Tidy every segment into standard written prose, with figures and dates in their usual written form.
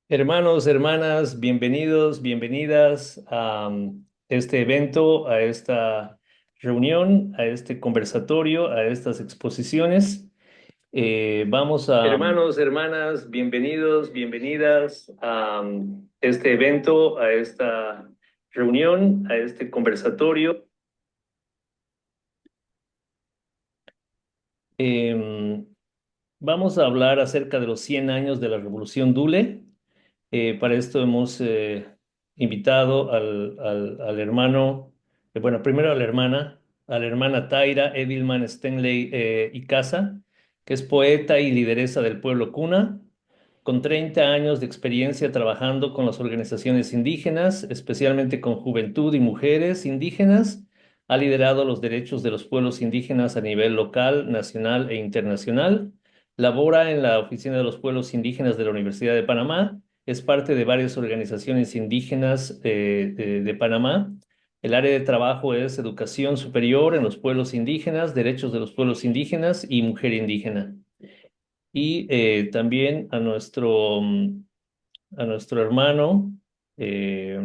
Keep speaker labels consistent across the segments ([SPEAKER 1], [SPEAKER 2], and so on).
[SPEAKER 1] Hermanos, hermanas, bienvenidos, bienvenidas a este evento, a esta reunión, a este conversatorio, a estas exposiciones. Vamos a... Hermanos, hermanas, bienvenidos, bienvenidas a este evento, a esta reunión, a este conversatorio. Em, Vamos a hablar acerca de los 100 años de la Revolución Dule. Para esto hemos invitado al hermano, bueno, primero a la hermana Taira Edilman Stenley Icaza, que es poeta y lideresa del pueblo Kuna, con 30 años de experiencia trabajando con las organizaciones indígenas, especialmente con juventud y mujeres indígenas. Ha liderado los derechos de los pueblos indígenas a nivel local, nacional e internacional. Labora en la Oficina de los Pueblos Indígenas de la Universidad de Panamá. Es parte de varias organizaciones indígenas de Panamá. El área de trabajo es educación superior en los pueblos indígenas, derechos de los pueblos indígenas y mujer indígena. Y también a nuestro hermano, eh,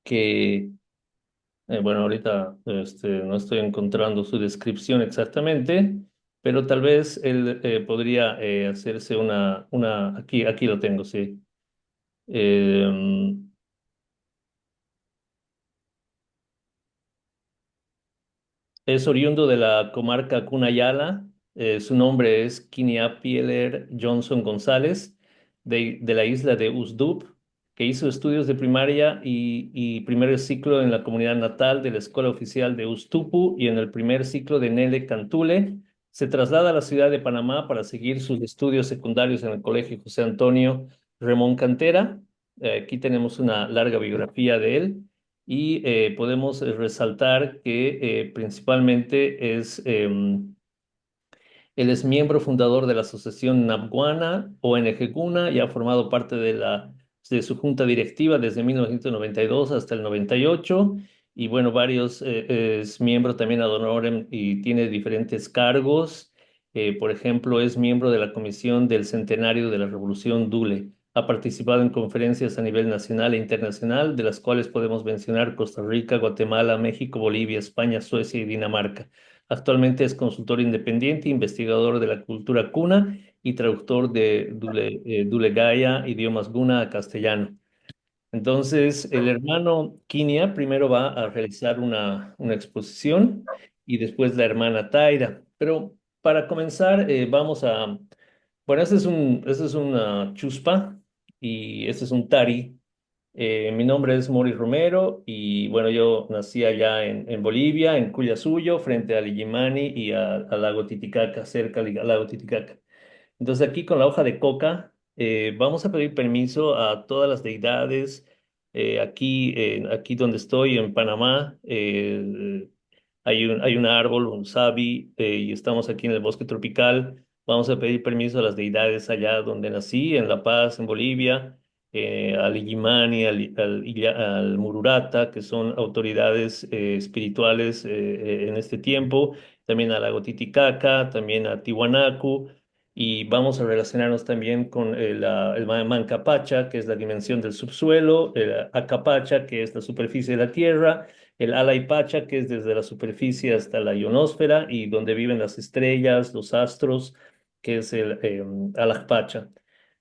[SPEAKER 1] que, bueno, ahorita no estoy encontrando su descripción exactamente, pero tal vez él podría hacerse aquí lo tengo, sí. Eh, Es oriundo de la comarca Cunayala. Su nombre es Kiniapieler Johnson González, de la isla de Usdup, que hizo estudios de primaria y primer ciclo en la comunidad natal de la Escuela Oficial de Ustupu y en el primer ciclo de Nele Cantule. Se traslada a la ciudad de Panamá para seguir sus estudios secundarios en el Colegio José Antonio Remón Cantera. Aquí tenemos una larga biografía de él y podemos resaltar que principalmente él es miembro fundador de la Asociación Napguana, ONG Guna, y ha formado parte de su junta directiva desde 1992 hasta el 98, y bueno, es miembro también ad honorem y tiene diferentes cargos. Por ejemplo, es miembro de la Comisión del Centenario de la Revolución Dule. Ha participado en conferencias a nivel nacional e internacional, de las cuales podemos mencionar Costa Rica, Guatemala, México, Bolivia, España, Suecia y Dinamarca. Actualmente es consultor independiente, investigador de la cultura cuna y traductor de Dule Gaya, idiomas guna a castellano. Entonces, el hermano Kinia primero va a realizar una exposición y después la hermana Taira. Pero para comenzar, bueno, este es una chuspa y este es un tari. Mi nombre es Mori Romero y bueno, yo nací allá en Bolivia, en Cuyasuyo, frente a Illimani y al lago Titicaca, cerca al lago Titicaca. Entonces aquí con la hoja de coca vamos a pedir permiso a todas las deidades. Aquí donde estoy, en Panamá, hay un árbol, un sabi, y estamos aquí en el bosque tropical. Vamos a pedir permiso a las deidades allá donde nací, en La Paz, en Bolivia, al Illimani, al Mururata, que son autoridades espirituales en este tiempo, también al lago Titicaca, también a Tiwanaku, y vamos a relacionarnos también con el Mancapacha, que es la dimensión del subsuelo, el Acapacha, que es la superficie de la tierra, el Alaypacha, que es desde la superficie hasta la ionosfera y donde viven las estrellas, los astros, que es el Alajpacha.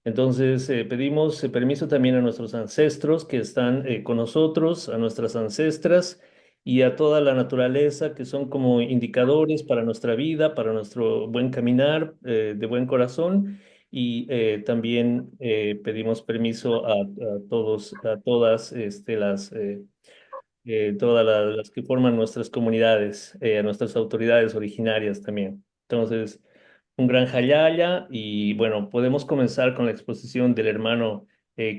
[SPEAKER 1] Entonces, pedimos permiso también a nuestros ancestros que están con nosotros, a nuestras ancestras y a toda la naturaleza que son como indicadores para nuestra vida, para nuestro buen caminar de buen corazón. Y también pedimos permiso a todas las que forman nuestras comunidades, a nuestras autoridades originarias también. Entonces, un gran hayaya y bueno, podemos comenzar con la exposición del hermano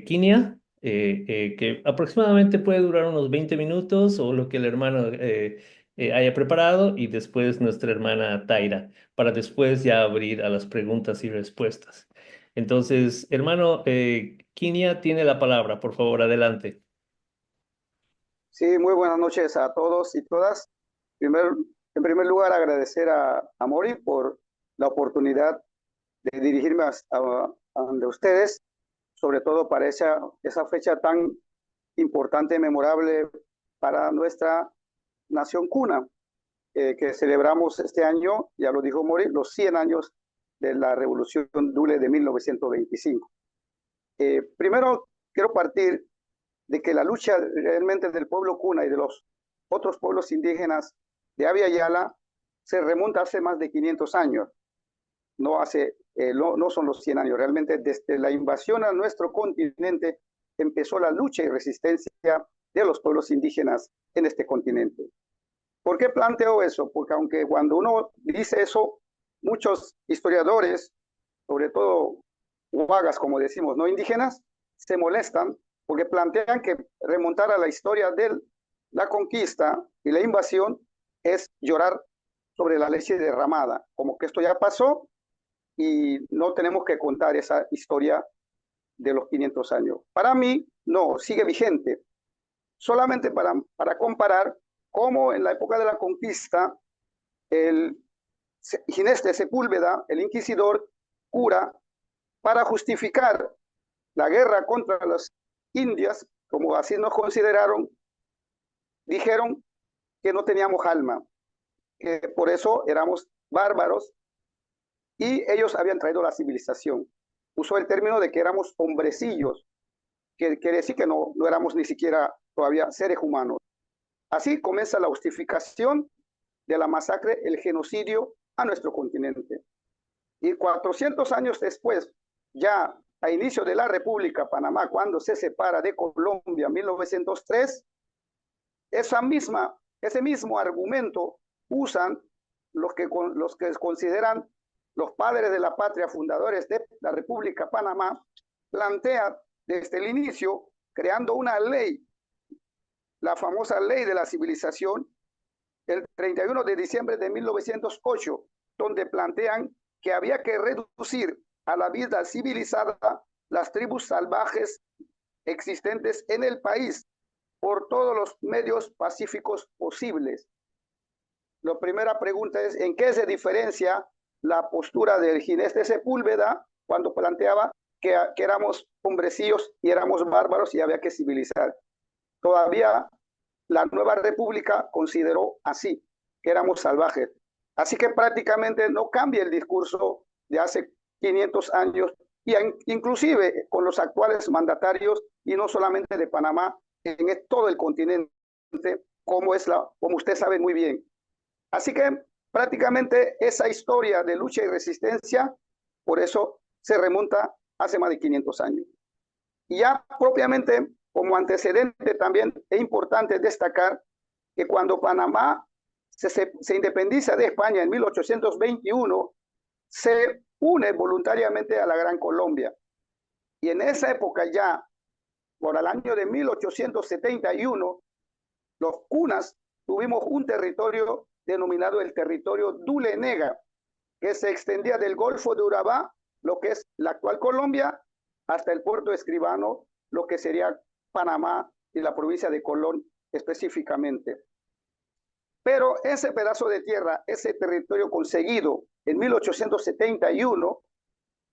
[SPEAKER 1] Kinia, que aproximadamente puede durar unos 20 minutos o lo que el hermano haya preparado y después nuestra hermana Taira, para después ya abrir a las preguntas y respuestas. Entonces, hermano Kinia tiene la palabra, por favor, adelante.
[SPEAKER 2] Sí, muy buenas noches a todos y todas. Primer- en primer lugar, agradecer a Mori por la oportunidad de dirigirme a donde ustedes. sobre todo para esa fecha tan importante y memorable para nuestra nación cuna, que celebramos este año, ya lo dijo Mori, los 100 años de la Revolución Dule de 1925. Primero, quiero partir de que la lucha realmente del pueblo cuna y de los otros pueblos indígenas de Abya Yala se remonta hace más de 500 años. No son los 100 años, realmente desde la invasión a nuestro continente empezó la lucha y resistencia de los pueblos indígenas en este continente. ¿Por qué planteo eso? Porque aunque cuando uno dice eso, muchos historiadores, sobre todo huagas, como decimos, no indígenas, se molestan porque plantean que remontar a la historia de la conquista y la invasión es llorar sobre la leche derramada, como que esto ya pasó y no tenemos que contar esa historia de los 500 años. Para mí, no, sigue vigente. Solamente para comparar cómo en la época de la conquista, el Ginés de Sepúlveda, el inquisidor, cura, para justificar la guerra contra los indios, como así nos consideraron, dijeron que no teníamos alma, que por eso éramos bárbaros y ellos habían traído la civilización. Usó el término de que éramos hombrecillos, que quiere decir que no éramos ni siquiera todavía seres humanos. Así comienza la justificación de la masacre, el genocidio a nuestro continente. Y 400 años después, ya a inicio de la República Panamá, cuando se separa de Colombia en 1903, ese mismo argumento usan los que consideran los padres de la patria, fundadores de la República Panamá, plantea desde el inicio, creando una ley, la famosa ley de la civilización, el 31 de diciembre de 1908, donde plantean que había que reducir a la vida civilizada las tribus salvajes existentes en el país por todos los medios pacíficos posibles. La primera pregunta es, ¿en qué se diferencia la postura del Ginés de Sepúlveda cuando planteaba que éramos hombrecillos y éramos bárbaros y había que civilizar? Todavía la nueva república consideró así, que éramos salvajes. Así que prácticamente no cambia el discurso de hace 500 años, y inclusive con los actuales mandatarios, y no solamente de Panamá, en todo el continente, como usted sabe muy bien. Así que prácticamente esa historia de lucha y resistencia, por eso se remonta hace más de 500 años. Y ya propiamente como antecedente también es importante destacar que cuando Panamá se independiza de España en 1821, se une voluntariamente a la Gran Colombia. Y en esa época ya, por el año de 1871, los cunas tuvimos un territorio denominado el territorio Dulenega, que se extendía del Golfo de Urabá, lo que es la actual Colombia, hasta el puerto de Escribano, lo que sería Panamá y la provincia de Colón específicamente. Pero ese pedazo de tierra, ese territorio conseguido en 1871,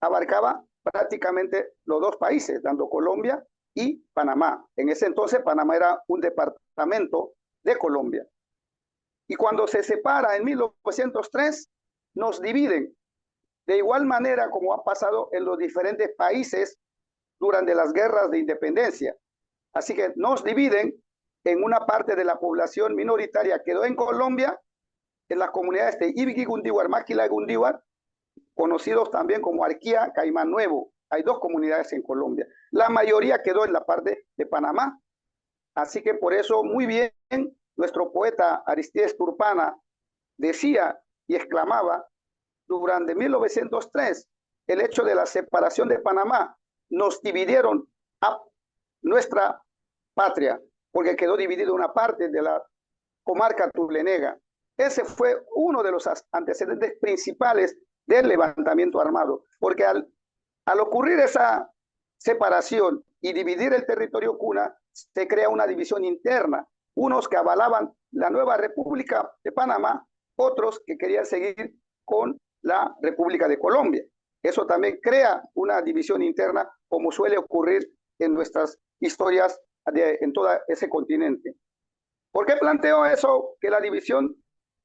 [SPEAKER 2] abarcaba prácticamente los dos países, tanto Colombia y Panamá. En ese entonces Panamá era un departamento de Colombia. Y cuando se separa en 1903, nos dividen, de igual manera como ha pasado en los diferentes países durante las guerras de independencia. Así que nos dividen en una parte de la población minoritaria quedó en Colombia, en las comunidades de Ibigui Gundíhuar, Máquila y Gundíhuar, conocidos también como Arquía, Caimán Nuevo. Hay dos comunidades en Colombia. La mayoría quedó en la parte de Panamá. Así que por eso muy bien nuestro poeta Aristides Turpana decía y exclamaba durante 1903 el hecho de la separación de Panamá. Nos dividieron a nuestra patria, porque quedó dividida una parte de la comarca Dulenega. Ese fue uno de los antecedentes principales del levantamiento armado, porque al ocurrir esa separación y dividir el territorio cuna, se crea una división interna, unos que avalaban la nueva República de Panamá, otros que querían seguir con la República de Colombia. Eso también crea una división interna como suele ocurrir en nuestras historias en todo ese continente. ¿Por qué planteo eso? Que la división,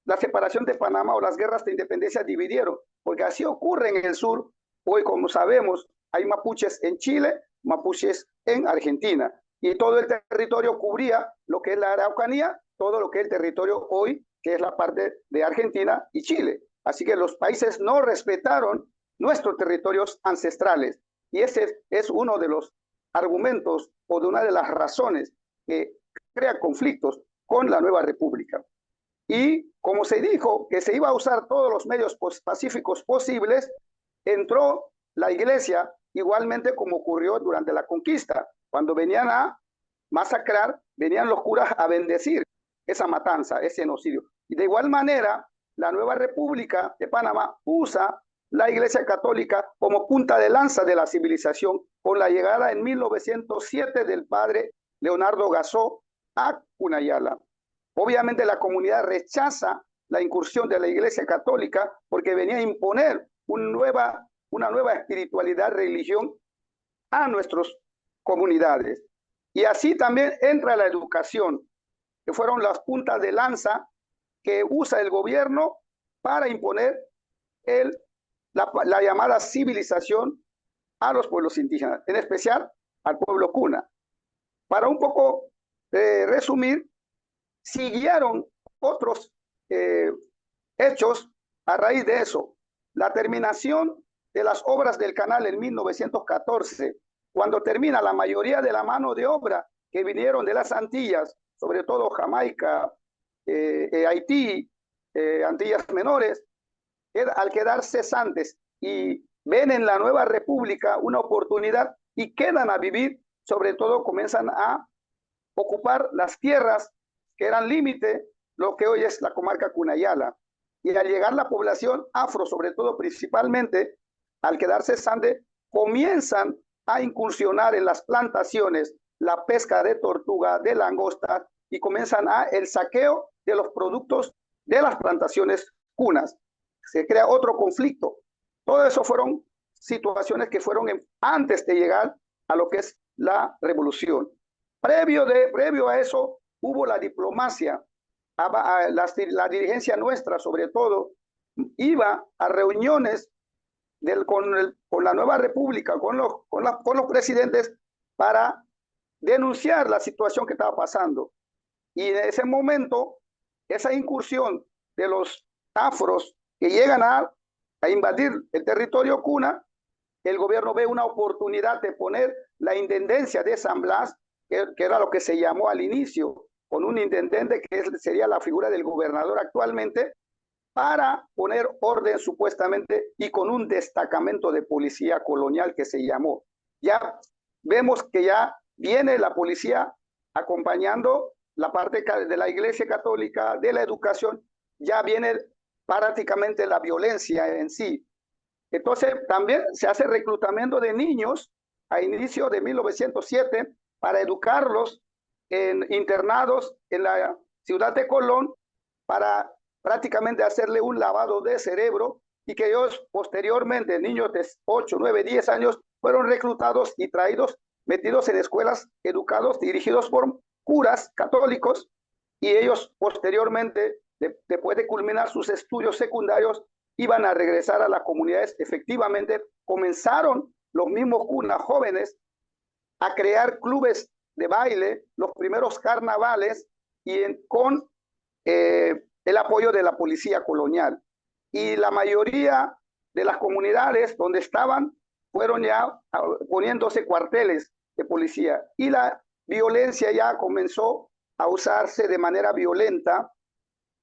[SPEAKER 2] la separación de Panamá o las guerras de independencia dividieron, porque así ocurre en el sur. Hoy, como sabemos, hay mapuches en Chile, mapuches en Argentina, y todo el territorio cubría lo que es la Araucanía, todo lo que es el territorio hoy, que es la parte de Argentina y Chile. Así que los países no respetaron nuestros territorios ancestrales, y ese es uno de los argumentos o de una de las razones que crea conflictos con la nueva república. Y como se dijo que se iba a usar todos los medios pacíficos posibles, entró la iglesia igualmente como ocurrió durante la conquista. Cuando venían a masacrar, venían los curas a bendecir esa matanza, ese genocidio. Y de igual manera, la nueva república de Panamá usa la iglesia católica como punta de lanza de la civilización con la llegada en 1907 del padre Leonardo Gasó a Cunayala. Obviamente la comunidad rechaza la incursión de la iglesia católica porque venía a imponer una nueva espiritualidad, religión a nuestras comunidades. Y así también entra la educación, que fueron las puntas de lanza que usa el gobierno para imponer la llamada civilización a los pueblos indígenas, en especial al pueblo Kuna. Para un poco resumir, siguieron otros hechos a raíz de eso. La terminación de las obras del canal en 1914, cuando termina la mayoría de la mano de obra que vinieron de las Antillas, sobre todo Jamaica, Haití, Antillas Menores, al quedar cesantes y ven en la nueva república una oportunidad y quedan a vivir, sobre todo comienzan a ocupar las tierras que eran límite, lo que hoy es la comarca Cunayala. Y al llegar la población afro, sobre todo principalmente, al quedarse cesante, comienzan a incursionar en las plantaciones, la pesca de tortuga, de langosta, y comienzan el saqueo de los productos de las plantaciones cunas. Se crea otro conflicto. Todo eso fueron situaciones que fueron antes de llegar a lo que es la revolución. Previo a eso hubo la diplomacia, la dirigencia nuestra sobre todo iba a reuniones con la nueva república, con los presidentes para denunciar la situación que estaba pasando. Y en ese momento, esa incursión de los afros que llegan a invadir el territorio cuna, el gobierno ve una oportunidad de poner la intendencia de San Blas, que era lo que se llamó al inicio, con un intendente que sería la figura del gobernador actualmente, para poner orden supuestamente y con un destacamento de policía colonial que se llamó. Ya vemos que ya viene la policía acompañando la parte de la iglesia católica, de la educación, ya viene prácticamente la violencia en sí. Entonces también se hace reclutamiento de niños a inicio de 1907 para educarlos en internados en la ciudad de Colón para prácticamente hacerle un lavado de cerebro y que ellos posteriormente, niños de 8, 9, 10 años, fueron reclutados y traídos, metidos en escuelas, educados, dirigidos por curas católicos, y ellos posteriormente, después de culminar sus estudios secundarios, iban a regresar a las comunidades. Efectivamente, comenzaron los mismos cunas jóvenes a crear clubes de baile, los primeros carnavales, y con el apoyo de la policía colonial. Y la mayoría de las comunidades donde estaban fueron ya poniéndose cuarteles de policía. Y la violencia ya comenzó a usarse de manera violenta,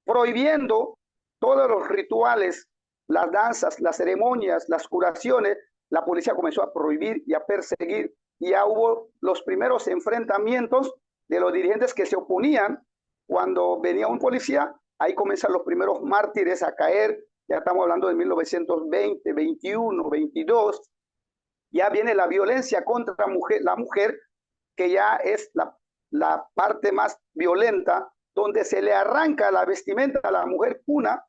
[SPEAKER 2] prohibiendo todos los rituales, las danzas, las ceremonias, las curaciones. La policía comenzó a prohibir y a perseguir. Y ya hubo los primeros enfrentamientos de los dirigentes que se oponían. Cuando venía un policía, ahí comienzan los primeros mártires a caer. Ya estamos hablando de 1920, 21, 22. Ya viene la violencia contra la mujer, que ya es la parte más violenta, donde se le arranca la vestimenta a la mujer cuna,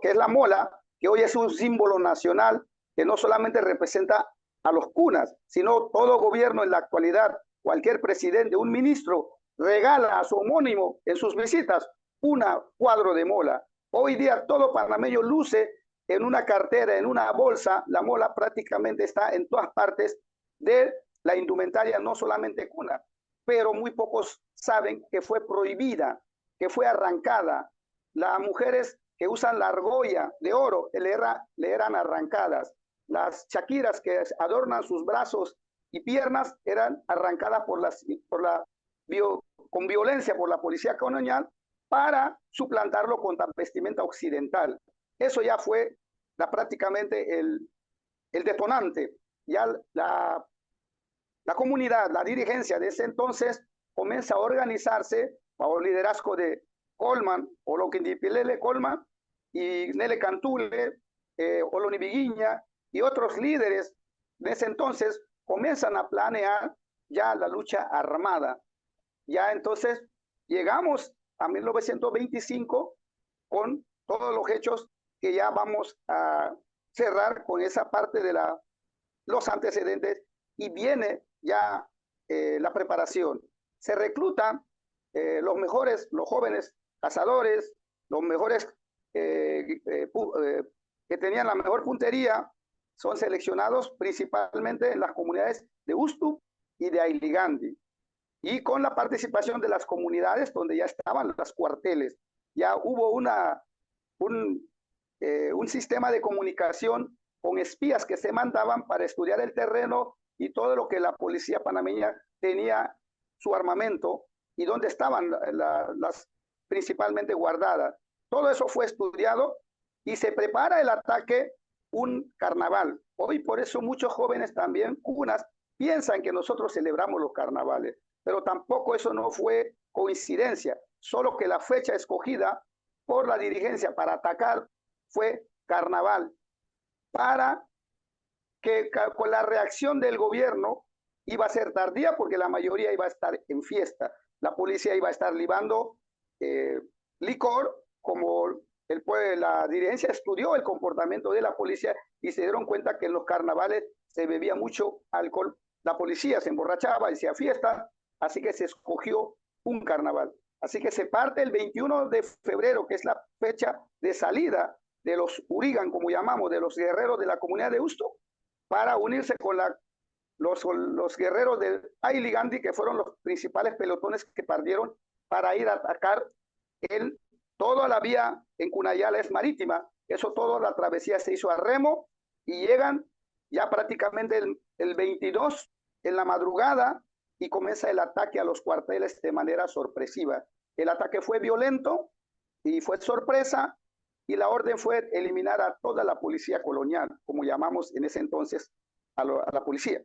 [SPEAKER 2] que es la mola, que hoy es un símbolo nacional, que no solamente representa a los cunas, sino todo gobierno en la actualidad, cualquier presidente, un ministro, regala a su homónimo en sus visitas una cuadro de mola. Hoy día todo panameño luce en una cartera, en una bolsa, la mola prácticamente está en todas partes de la indumentaria, no solamente cuna, pero muy pocos saben que fue prohibida, que fue arrancada. Las mujeres que usan la argolla de oro le eran arrancadas. Las chaquiras que adornan sus brazos y piernas eran arrancadas con violencia por la policía colonial para suplantarlo con la vestimenta occidental. Eso ya fue prácticamente el detonante. Ya la comunidad, la dirigencia de ese entonces comienza a organizarse bajo el liderazgo de Colman, Oloquindipilele Colman y Nele Cantule, Oloni Viguiña y otros líderes de ese entonces comienzan a planear ya la lucha armada. Ya entonces llegamos a 1925 con todos los hechos que ya vamos a cerrar con esa parte de los antecedentes y viene ya la preparación. Se reclutan los jóvenes cazadores, los mejores que tenían la mejor puntería, son seleccionados principalmente en las comunidades de Ustup y de Ailigandi, y con la participación de las comunidades donde ya estaban los cuarteles. Ya hubo un sistema de comunicación con espías que se mandaban para estudiar el terreno y todo lo que la policía panameña tenía, su armamento y dónde estaban las principalmente guardadas. Todo eso fue estudiado y se prepara el ataque, un carnaval. Hoy por eso muchos jóvenes también, cunas, piensan que nosotros celebramos los carnavales, pero tampoco eso no fue coincidencia, solo que la fecha escogida por la dirigencia para atacar fue carnaval, para que con la reacción del gobierno iba a ser tardía porque la mayoría iba a estar en fiesta. La policía iba a estar libando licor, como la dirigencia estudió el comportamiento de la policía y se dieron cuenta que en los carnavales se bebía mucho alcohol. La policía se emborrachaba, hacía fiesta, así que se escogió un carnaval. Así que se parte el 21 de febrero, que es la fecha de salida de los Urigan, como llamamos, de los guerreros de la comunidad de Usto, para unirse con los guerreros de Ailigandi, que fueron los principales pelotones que partieron para ir a atacar toda la vía en Cunayala es marítima. Eso toda la travesía se hizo a remo y llegan ya prácticamente el 22 en la madrugada y comienza el ataque a los cuarteles de manera sorpresiva. El ataque fue violento y fue sorpresa, y la orden fue eliminar a toda la policía colonial, como llamamos en ese entonces a la policía.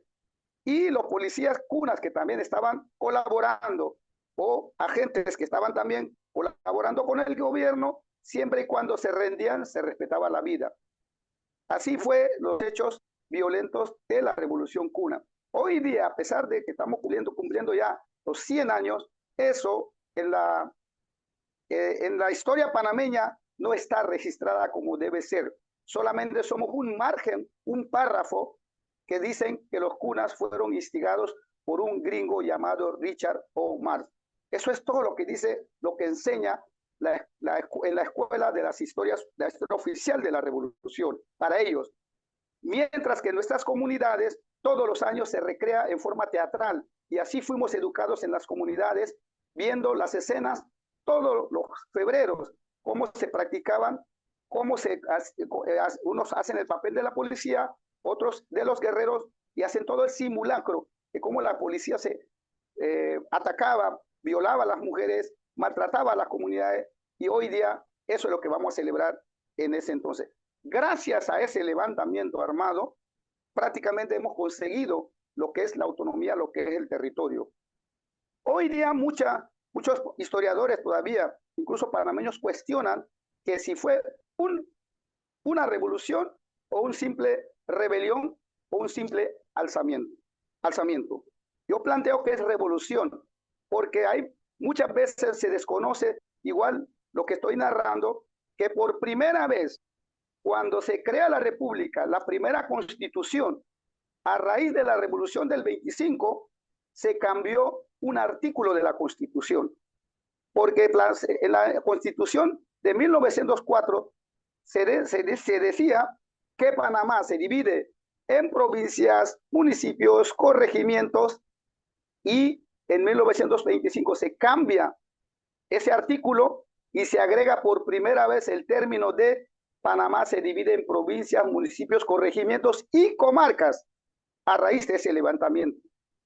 [SPEAKER 2] Y los policías cunas que también estaban colaborando, o agentes que estaban también colaborando con el gobierno, siempre y cuando se rendían, se respetaba la vida. Así fue los hechos violentos de la Revolución Cuna. Hoy día, a pesar de que estamos cumpliendo ya los 100 años, eso en la historia panameña no está registrada como debe ser. Solamente somos un margen, un párrafo que dicen que los cunas fueron instigados por un gringo llamado Richard O'Mar. Eso es todo lo que dice, lo que enseña en la escuela de las historias, de la historia oficial de la revolución, para ellos. Mientras que en nuestras comunidades todos los años se recrea en forma teatral, y así fuimos educados en las comunidades, viendo las escenas todos los febreros, cómo se practicaban, unos hacen el papel de la policía, otros de los guerreros, y hacen todo el simulacro de cómo la policía se atacaba, violaba a las mujeres, maltrataba a las comunidades, y hoy día eso es lo que vamos a celebrar en ese entonces. Gracias a ese levantamiento armado, prácticamente hemos conseguido lo que es la autonomía, lo que es el territorio. Hoy día muchos historiadores todavía, incluso panameños, cuestionan que si fue una revolución o un simple rebelión o un simple alzamiento. Yo planteo que es revolución, porque muchas veces se desconoce, igual lo que estoy narrando, que por primera vez, cuando se crea la República, la primera constitución, a raíz de la Revolución del 25 se cambió un artículo de la Constitución, porque en la Constitución de 1904 se decía que Panamá se divide en provincias, municipios, corregimientos, y en 1925 se cambia ese artículo y se agrega por primera vez el término de Panamá se divide en provincias, municipios, corregimientos y comarcas a raíz de ese levantamiento.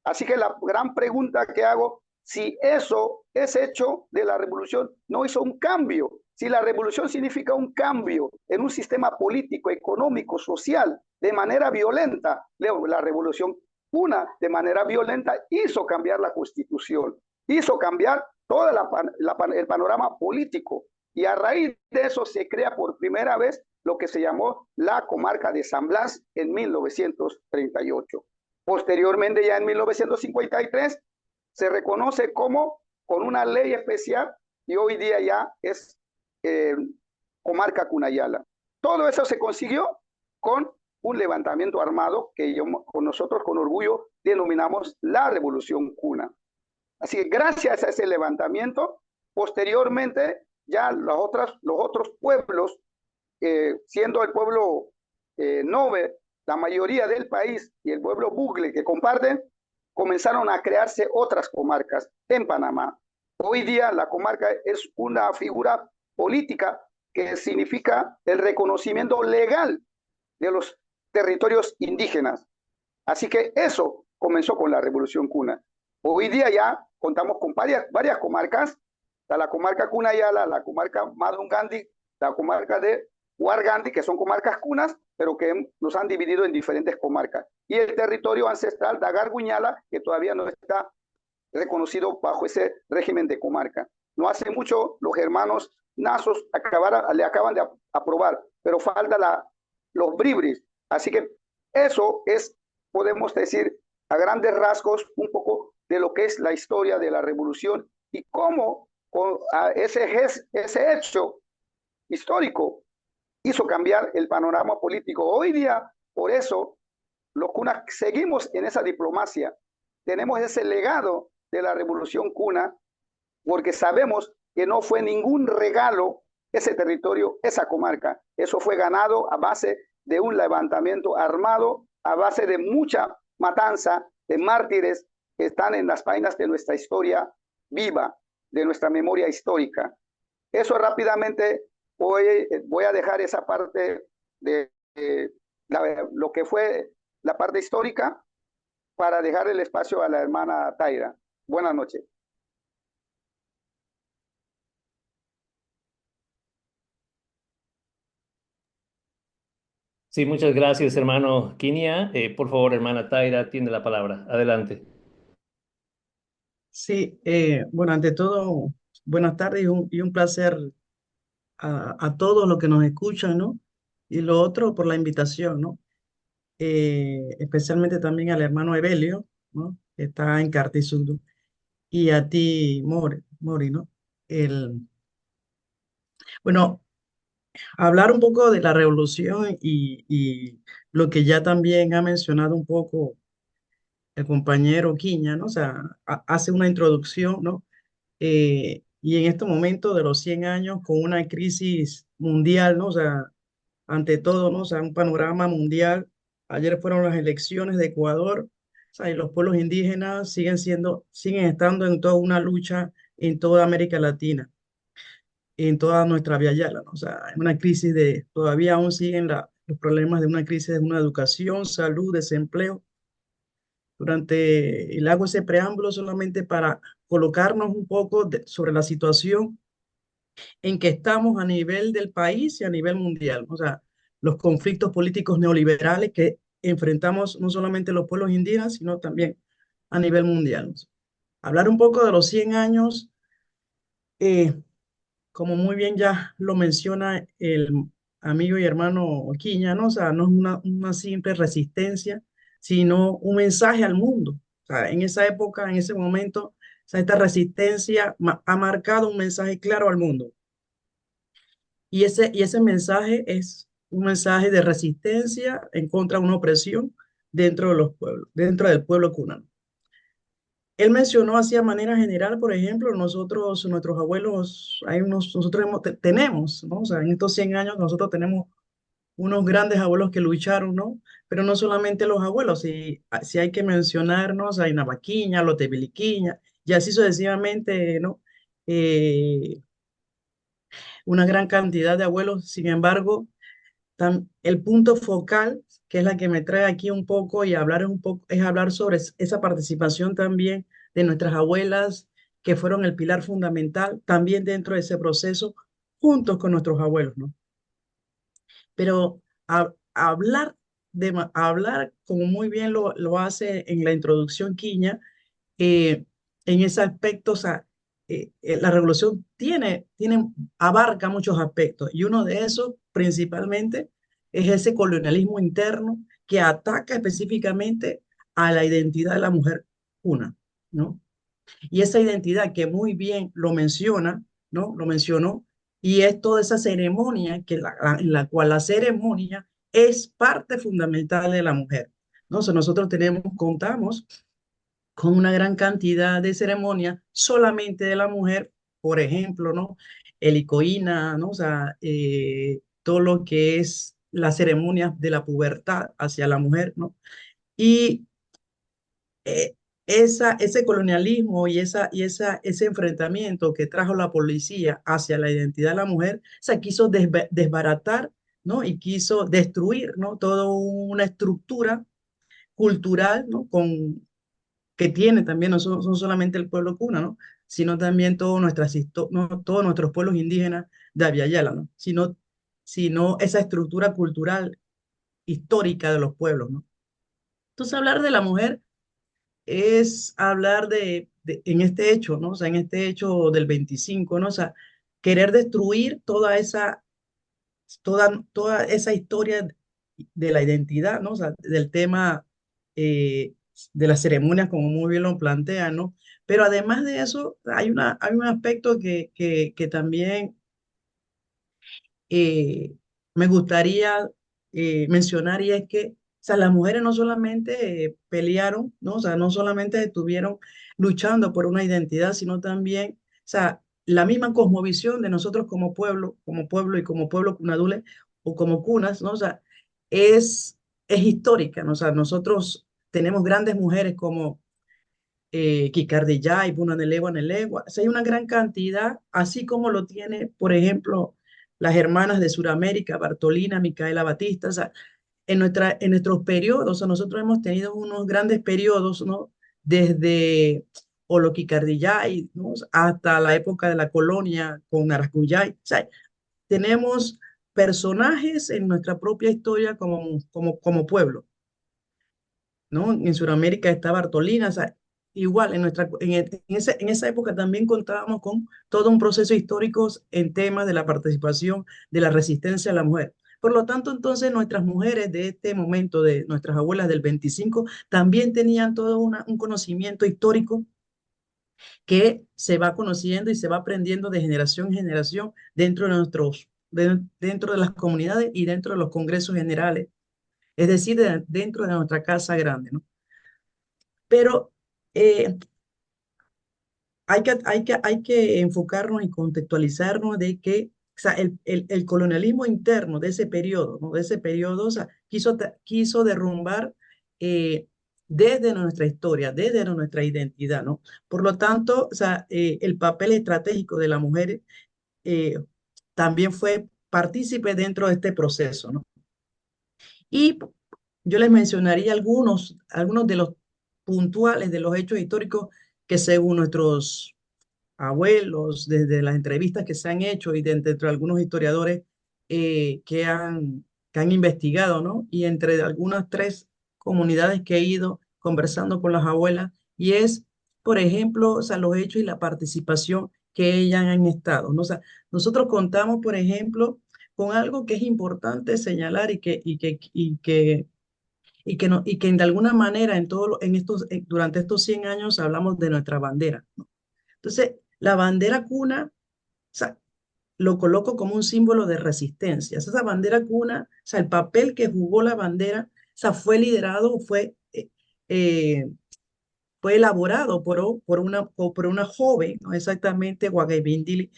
[SPEAKER 2] Así que la gran pregunta que hago, si eso es hecho de la revolución, no hizo un cambio. Si la revolución significa un cambio en un sistema político, económico, social, de manera violenta, la revolución, una de manera violenta, hizo cambiar la constitución, hizo cambiar todo el panorama político. Y a raíz de eso se crea por primera vez lo que se llamó la comarca de San Blas en 1938. Posteriormente, ya en 1953, se reconoce como con una ley especial y hoy día ya es comarca Cunayala. Todo eso se consiguió con un levantamiento armado que nosotros con orgullo denominamos la Revolución Cuna. Así que gracias a ese levantamiento, posteriormente ya los otros pueblos, siendo el pueblo Nove la mayoría del país y el pueblo Bugle que comparten, comenzaron a crearse otras comarcas en Panamá. Hoy día la comarca es una figura política que significa el reconocimiento legal de los territorios indígenas. Así que eso comenzó con la Revolución Cuna. Hoy día ya contamos con varias comarcas, la comarca Cunayala, la comarca Madungandi, la comarca de Huargandi, que son comarcas cunas, pero que nos han dividido en diferentes comarcas. Y el territorio ancestral de Agarguñala, que todavía no está reconocido bajo ese régimen de comarca. No hace mucho los hermanos Nazos le acaban de aprobar, pero falta los bribris. Así que eso es, podemos decir, a grandes rasgos, un poco de lo que es la historia de la revolución y cómo ese hecho histórico hizo cambiar el panorama político. Hoy día, por eso, los cunas seguimos en esa diplomacia. Tenemos ese legado de la Revolución Cuna, porque sabemos que no fue ningún regalo ese territorio, esa comarca. Eso fue ganado a base de un levantamiento armado, a base de mucha matanza, de mártires que están en las páginas de nuestra historia viva, de nuestra memoria histórica. Eso rápidamente voy a dejar esa parte de lo que fue la parte histórica para dejar el espacio a la hermana Taira. Buenas noches.
[SPEAKER 1] Sí, muchas gracias, hermano Kinia. Por favor, hermana Taira, tiene la palabra. Adelante.
[SPEAKER 3] Sí, bueno, ante todo, buenas tardes y un placer a todos los que nos escuchan, ¿no? Y lo otro por la invitación, ¿no? Especialmente también al hermano Evelio, ¿no? Que está en Cartizundu, y a ti, Mori, ¿no? El, bueno, hablar un poco de la revolución y lo que ya también ha mencionado un poco el compañero Quiña, ¿no? O sea, hace una introducción, ¿no? Y en este momento de los 100 años con una crisis mundial, ¿no? O sea, ante todo, ¿no? O sea, un panorama mundial. Ayer fueron las elecciones de Ecuador, o sea, y los pueblos indígenas siguen estando en toda una lucha en toda América Latina, en toda nuestra Via Yala, ¿no? O sea, en una crisis todavía aún siguen los problemas de una crisis de una educación, salud, desempleo. Durante el hago ese preámbulo solamente para colocarnos un poco sobre la situación en que estamos a nivel del país y a nivel mundial. O sea, los conflictos políticos neoliberales que enfrentamos no solamente los pueblos indígenas, sino también a nivel mundial. Hablar un poco de los 100 años, eh, como muy bien ya lo menciona el amigo y hermano Quiña, ¿no? O sea, no es una simple resistencia, sino un mensaje al mundo. O sea, en esa época, en ese momento, o sea, esta resistencia ha marcado un mensaje claro al mundo. Y ese mensaje es un mensaje de resistencia en contra de una opresión, dentro de los pueblos, dentro del pueblo cuna. Él mencionó así de manera general, por ejemplo, nosotros, nuestros abuelos, nosotros tenemos, ¿no? O sea, en estos 100 años nosotros tenemos unos grandes abuelos que lucharon, ¿no? Pero no solamente los abuelos, si hay que mencionarnos a Navaquiña, los Tebiliquiña, y así sucesivamente, ¿no? Eh, una gran cantidad de abuelos. Sin embargo, el punto focal, que es la que me trae aquí un poco y hablar un poco, es hablar sobre esa participación también de nuestras abuelas, que fueron el pilar fundamental también dentro de ese proceso, juntos con nuestros abuelos, ¿no? Pero hablar, hablar, como muy bien lo hace en la introducción Quiña, eh, en ese aspecto, o sea, la revolución abarca muchos aspectos y uno de esos principalmente es ese colonialismo interno que ataca específicamente a la identidad de la mujer una, ¿no? Y esa identidad que muy bien lo menciona, ¿no? Lo mencionó, y es toda esa ceremonia en la cual la ceremonia es parte fundamental de la mujer, ¿no? O sea, nosotros contamos con una gran cantidad de ceremonias solamente de la mujer, por ejemplo, ¿no? El icoína, ¿no? O sea, todo lo que es la ceremonia de la pubertad hacia la mujer, ¿no? Y eh, ese colonialismo ese enfrentamiento que trajo la policía hacia la identidad de la mujer, se quiso desbaratar, ¿no? Y quiso destruir, ¿no? Toda una estructura cultural, ¿no? Que tiene también, no solamente el pueblo cuna, ¿no? Sino también no, todos nuestros pueblos indígenas de Abya ¿no? Sino esa estructura cultural histórica de los pueblos, ¿no? Entonces, hablar de la mujer es hablar en este hecho, ¿no? O sea, en este hecho del 25, ¿no? O sea, querer destruir toda esa historia de la identidad, ¿no? O sea, del tema eh, de las ceremonias, como muy bien lo plantea, ¿no? Pero además de eso, hay un aspecto que también eh, me gustaría mencionar y es que, o sea, las mujeres no solamente pelearon, ¿no? O sea, no solamente estuvieron luchando por una identidad, sino también, o sea, la misma cosmovisión de nosotros como pueblo y como pueblo cunadule o como cunas, ¿no? O sea, es histórica, ¿no? O sea, nosotros tenemos grandes mujeres como Kikardillay, Nelegua. O sea, hay una gran cantidad, así como lo tiene, por ejemplo, las hermanas de Sudamérica, Bartolina, Micaela Batista. O sea, en nuestros periodos, o sea, nosotros hemos tenido unos grandes periodos, ¿no? Desde Oloquicardillay, ¿no? Hasta la época de la colonia con Aracuyay. O sea, tenemos personajes en nuestra propia historia como pueblo, ¿no? En Sudamérica está Bartolina, o sea, igual en esa época también contábamos con todo un proceso histórico en temas de la participación de la resistencia a la mujer. Por lo tanto, entonces nuestras mujeres de este momento, de nuestras abuelas del 25, también tenían todo un conocimiento histórico que se va conociendo y se va aprendiendo de generación en generación dentro de las comunidades y dentro de los congresos generales, es decir, dentro de nuestra casa grande, ¿no? Pero eh, hay que enfocarnos y contextualizarnos de que o sea, el colonialismo interno de ese periodo, ¿no? De ese periodo, o sea, quiso derrumbar eh, desde nuestra historia, desde nuestra identidad, ¿no? Por lo tanto, o sea, el papel estratégico de la mujer eh, también fue partícipe dentro de este proceso, ¿no? Y yo les mencionaría algunos de los puntuales de los hechos históricos que según nuestros abuelos, desde las entrevistas que se han hecho y de entre algunos historiadores que han investigado, ¿no? Y entre algunas tres comunidades que he ido conversando con las abuelas, y es, por ejemplo, o sea, los hechos y la participación que ellas han estado, ¿no? O sea, nosotros contamos, por ejemplo, con algo que es importante señalar y que de alguna manera durante estos 100 años hablamos de nuestra bandera, ¿no? Entonces, la bandera cuna, o sea, lo coloco como un símbolo de resistencia. Esa bandera cuna, o sea, el papel que jugó la bandera, o sea, fue liderado, eh, fue elaborado por una joven, ¿no? Exactamente, Wagaibindili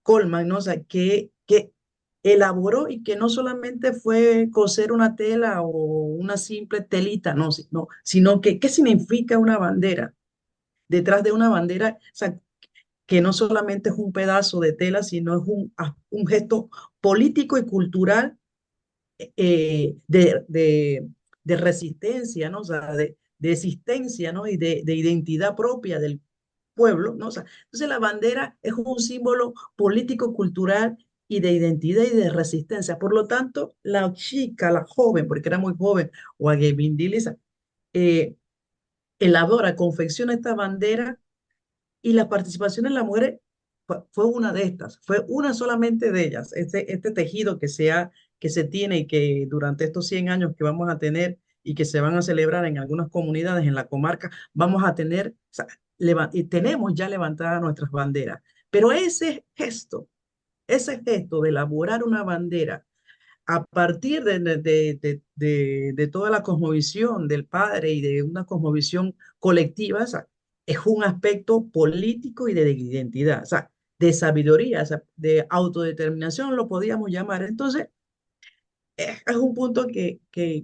[SPEAKER 3] Coleman, ¿no? O sea, que elaboró y que no solamente fue coser una tela o una simple telita, no, sino que, ¿qué significa una bandera? Detrás de una bandera, o sea, que no solamente es un pedazo de tela, sino es un gesto político y cultural eh, de, de, de resistencia, ¿no? O sea, de existencia, ¿no? Y de identidad propia del pueblo, ¿no? O sea, entonces la bandera es un símbolo político, cultural y de identidad y de resistencia. Por lo tanto, la chica, la joven, porque era muy joven, Wagebindiliza, eh, elabora, confecciona esta bandera y la participación de las mujeres fue una de estas, fue una solamente de ellas, este tejido que se tiene y que durante estos 100 años que vamos a tener y que se van a celebrar en algunas comunidades en la comarca, vamos a tener, o sea, y tenemos ya levantadas nuestras banderas. Pero ese gesto de elaborar una bandera a partir de toda la cosmovisión del padre y de una cosmovisión colectiva, o sea, es un aspecto político y de identidad, o sea, de sabiduría, o sea, de autodeterminación lo podíamos llamar. Entonces, es un punto que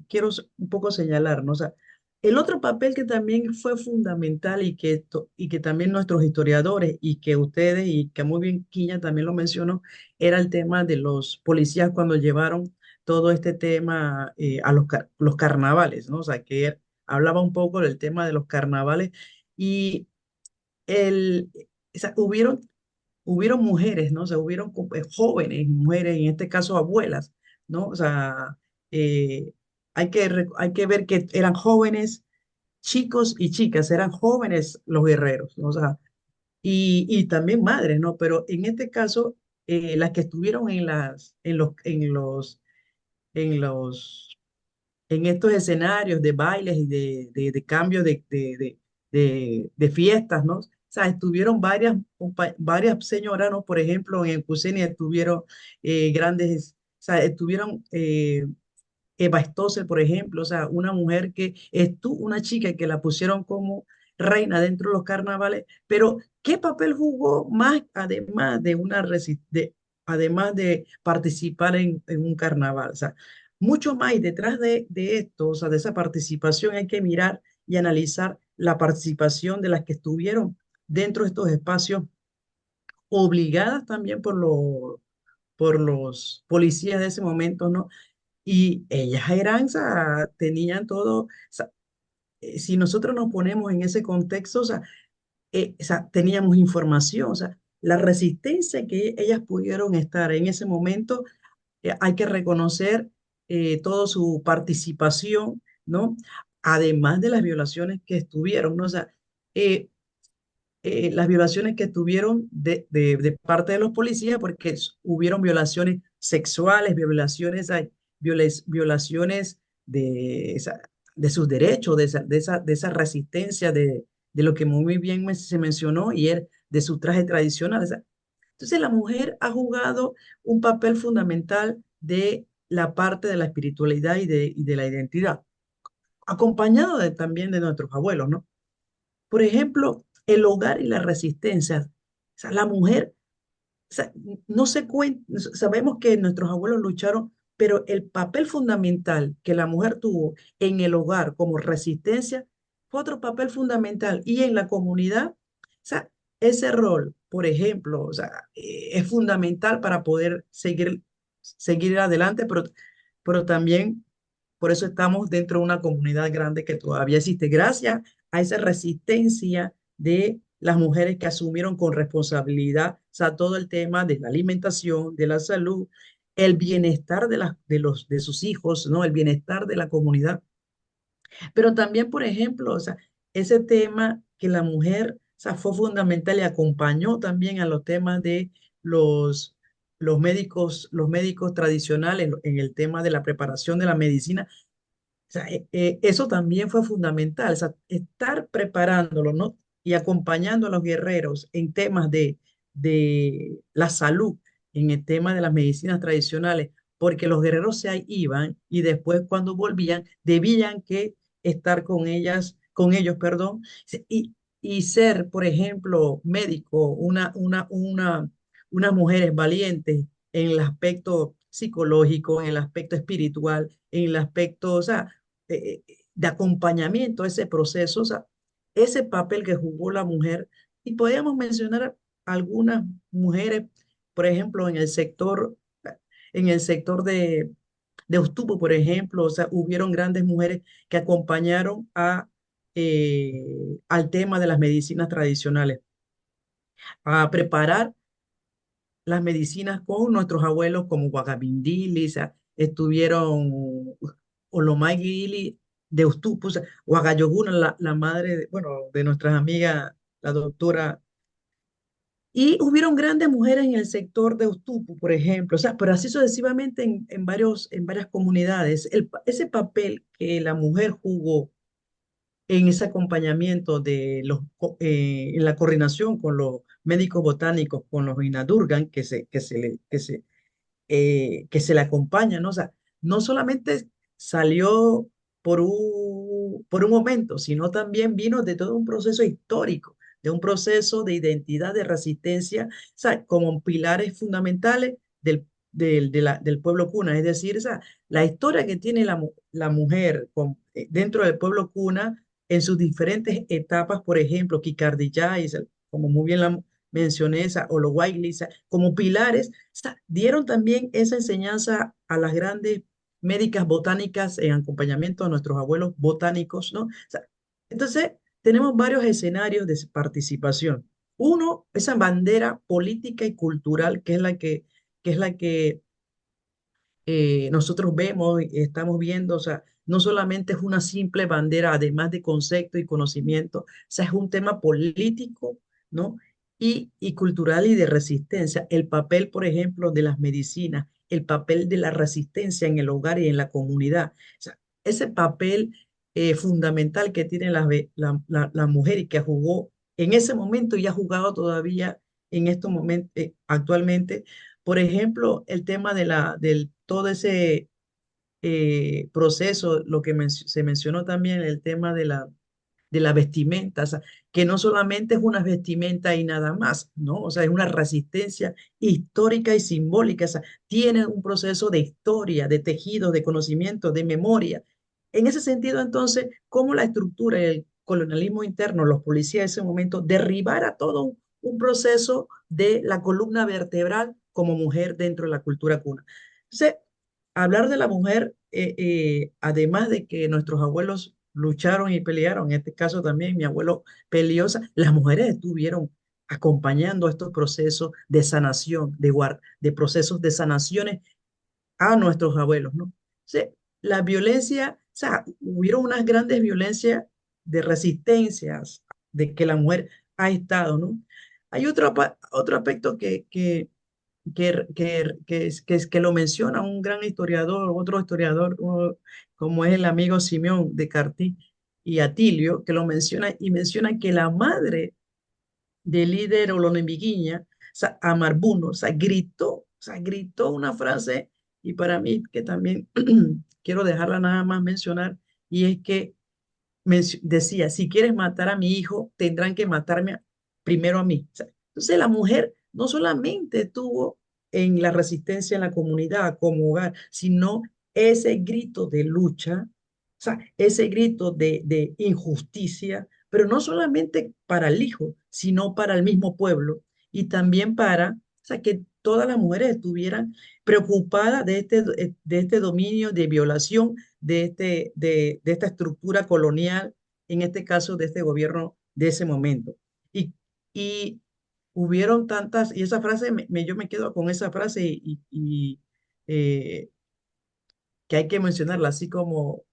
[SPEAKER 3] quiero un poco señalar, ¿no? O sea, el otro papel que también fue fundamental y que también nuestros historiadores y que ustedes y que muy bien Quiña también lo mencionó, era el tema de los policías cuando llevaron todo este tema a los carnavales, ¿no? O sea, hablaba un poco del tema de los carnavales y o sea, hubieron mujeres, ¿no? O sea, hubieron jóvenes, mujeres, en este caso abuelas, ¿no? O sea, eh, hay que ver que eran jóvenes, chicos y chicas, eran jóvenes los guerreros, ¿no? O sea, y también madres, ¿no? Pero en este caso, las que estuvieron en los en estos escenarios de bailes y de cambios de fiestas, ¿no? O sea, estuvieron varias señoras, ¿no? Por ejemplo, en Cuseni estuvieron grandes, o sea, estuvieron Eva Stossel, por ejemplo, o sea, una mujer una chica que la pusieron como reina dentro de los carnavales, pero ¿qué papel jugó más además de participar en un carnaval? O sea, mucho más y detrás de esto, o sea, de esa participación hay que mirar y analizar la participación de las que estuvieron dentro de estos espacios obligadas también por los policías de ese momento, ¿no? Y ellas eran, o sea, tenían todo, o sea, si nosotros nos ponemos en ese contexto, o sea, teníamos información, o sea, la resistencia que ellas pudieron estar en ese momento, hay que reconocer toda su participación, ¿no? Además de las violaciones que estuvieron, ¿no? O sea, eh, las violaciones que tuvieron de parte de los policías, porque hubieron violaciones sexuales, violaciones de sus derechos, de esa resistencia, de lo que muy bien se mencionó, y de su traje tradicional. O sea, entonces la mujer ha jugado un papel fundamental de la parte de la espiritualidad y de la identidad, acompañado también de nuestros abuelos, ¿no? Por ejemplo, el hogar y la resistencia. O sea, la mujer, o sea, no se cuenta, sabemos que nuestros abuelos lucharon, pero el papel fundamental que la mujer tuvo en el hogar como resistencia fue otro papel fundamental. Y en la comunidad, o sea, ese rol, por ejemplo, o sea, es fundamental para poder seguir adelante, pero también por eso estamos dentro de una comunidad grande que todavía existe, gracias a esa resistencia de las mujeres que asumieron con responsabilidad, o sea, todo el tema de la alimentación, de la salud, el bienestar de sus hijos, ¿no? El bienestar de la comunidad. Pero también, por ejemplo, o sea, ese tema que la mujer, o sea, fue fundamental y acompañó también a los temas de los médicos tradicionales en el tema de la preparación de la medicina, o sea, eso también fue fundamental, o sea, estar preparándolo, ¿no? Y acompañando a los guerreros en temas de la salud, en el tema de las medicinas tradicionales, porque los guerreros se iban y después cuando volvían debían que estar con ellas, con ellos, perdón, y ser, por ejemplo, médico, unas mujeres valientes en el aspecto psicológico, en el aspecto espiritual, en el aspecto, o sea, de acompañamiento a ese proceso, o sea, ese papel que jugó la mujer. Y podríamos mencionar algunas mujeres, por ejemplo, en el sector de Ostupo, por ejemplo, o sea, hubieron grandes mujeres que acompañaron al tema de las medicinas tradicionales, a preparar las medicinas con nuestros abuelos como Guagabindili, o sea, estuvieron Olomaygili de Ostupo, o sea, Guagayoguna, la madre de, bueno, de nuestras amigas, la doctora. Y hubieron grandes mujeres en el sector de Ostupu, por ejemplo, o sea, pero así sucesivamente en varias comunidades. Ese papel que la mujer jugó en ese acompañamiento en la coordinación con los médicos botánicos, con los Inadurgan, que se le acompañan, ¿no? O sea, no solamente salió por un momento, sino también vino de todo un proceso histórico, de un proceso de identidad, de resistencia, o sea, como pilares fundamentales del pueblo cuna. Es decir, o sea, la historia que tiene la mujer dentro del pueblo cuna en sus diferentes etapas, por ejemplo, Kikardillá, como muy bien la mencioné, esa, Olowailisa, como pilares sea, dieron también esa enseñanza a las grandes médicas botánicas en acompañamiento a nuestros abuelos botánicos, ¿no? O sea, entonces, tenemos varios escenarios de participación. Uno, esa bandera política y cultural que es la que nosotros vemos y estamos viendo, o sea, no solamente es una simple bandera, además de concepto y conocimiento, o sea, es un tema político, ¿no? Y cultural y de resistencia. El papel, por ejemplo, de las medicinas, el papel de la resistencia en el hogar y en la comunidad. O sea, ese papel fundamental que tiene la mujer y que jugó en ese momento y ha jugado todavía en estos momentos, actualmente. Por ejemplo, el tema del todo ese proceso, lo que se mencionó también, el tema de la vestimenta, o sea, que no solamente es una vestimenta y nada más, ¿no? O sea, es una resistencia histórica y simbólica, o sea, tiene un proceso de historia, de tejido, de conocimiento, de memoria. En ese sentido, entonces, cómo la estructura y el colonialismo interno, los policías de ese momento, derribara todo un proceso de la columna vertebral como mujer dentro de la cultura cuna. Entonces, hablar de la mujer, además de que nuestros abuelos lucharon y pelearon, en este caso también mi abuelo peleó, las mujeres estuvieron acompañando estos procesos de sanación, de procesos de sanaciones a nuestros abuelos, ¿no? Sí, la violencia, o sea, hubieron unas grandes violencias de resistencias de que la mujer ha estado, ¿no? Hay otro aspecto que lo menciona un gran historiador, otro historiador, como es el amigo Simeón de Cartí y Atilio, que lo menciona y menciona que la madre del líder Olonembiguiña, o sea, Amarbuno, o sea, gritó una frase y para mí que también quiero dejarla nada más mencionar y es que decía, si quieres matar a mi hijo, tendrán que matarme primero a mí. O sea, entonces la mujer no solamente estuvo en la resistencia en la comunidad como hogar, sino ese grito de lucha, o sea, ese grito de injusticia, pero no solamente para el hijo, sino para el mismo pueblo y también o sea, que todas las mujeres estuvieran preocupadas de este dominio, de violación de esta estructura colonial, en este caso de este gobierno de ese momento. Y hubieron tantas, y esa frase, yo me quedo con esa frase eh, que hay que mencionarla, así como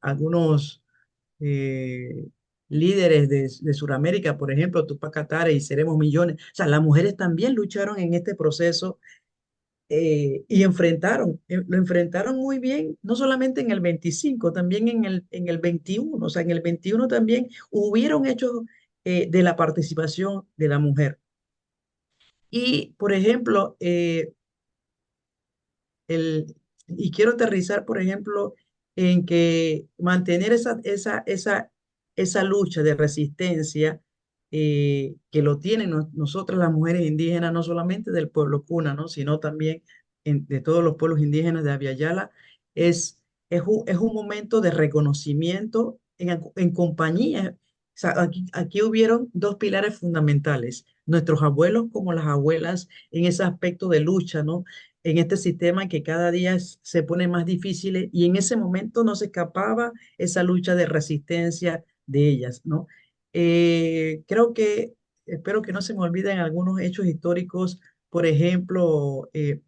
[SPEAKER 3] algunos eh, líderes de Sudamérica, por ejemplo, Tupac Katare y Seremos Millones. O sea, las mujeres también lucharon en este proceso y lo enfrentaron muy bien, no solamente en el 25 también en el 21, o sea, en el 21 también hubieron hechos de la participación de la mujer. Y, por ejemplo, y quiero aterrizar, por ejemplo, en que mantener esa lucha de resistencia que lo tienen nosotras las mujeres indígenas, no solamente del pueblo Cuna, ¿no? Sino también de todos los pueblos indígenas de Abya Yala, es un momento de reconocimiento en compañía. O sea, aquí hubieron dos pilares fundamentales, nuestros abuelos como las abuelas en ese aspecto de lucha, ¿no? En este sistema que cada día se pone más difícil y en ese momento no se escapaba esa lucha de resistencia de ellas, ¿no? Creo que, espero que no se me olviden algunos hechos históricos, por ejemplo, que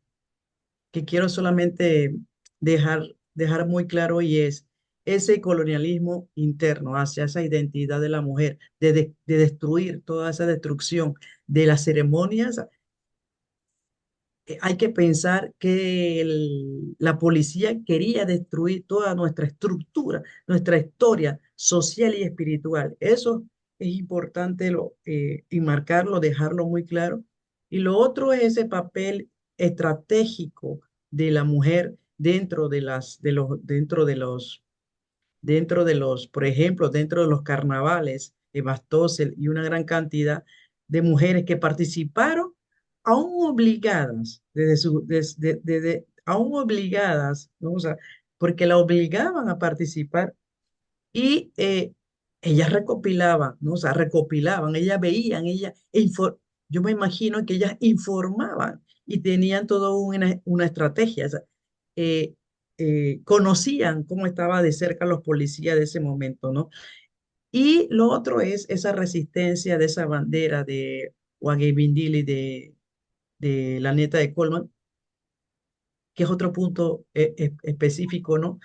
[SPEAKER 3] quiero solamente dejar muy claro y es ese colonialismo interno hacia esa identidad de la mujer, de destruir toda esa destrucción de las ceremonias. Hay que pensar que la policía quería destruir toda nuestra estructura, nuestra historia social y espiritual. Eso es importante enmarcarlo, dejarlo muy claro. Y lo otro es ese papel estratégico de la mujer dentro de los, por ejemplo, dentro de los carnavales de Bastosel y una gran cantidad de mujeres que participaron, aún obligadas, aún obligadas, ¿no? O sea, porque la obligaban a participar y ellas recopilaban, ¿no? O sea, recopilaban, ellas veían, yo me imagino que ellas informaban y tenían toda una estrategia. O sea, eh, conocían cómo estaba de cerca los policías de ese momento, ¿no? Y lo otro es esa resistencia de esa bandera de Wagebindili de la neta de Coleman, que es otro punto específico, ¿no?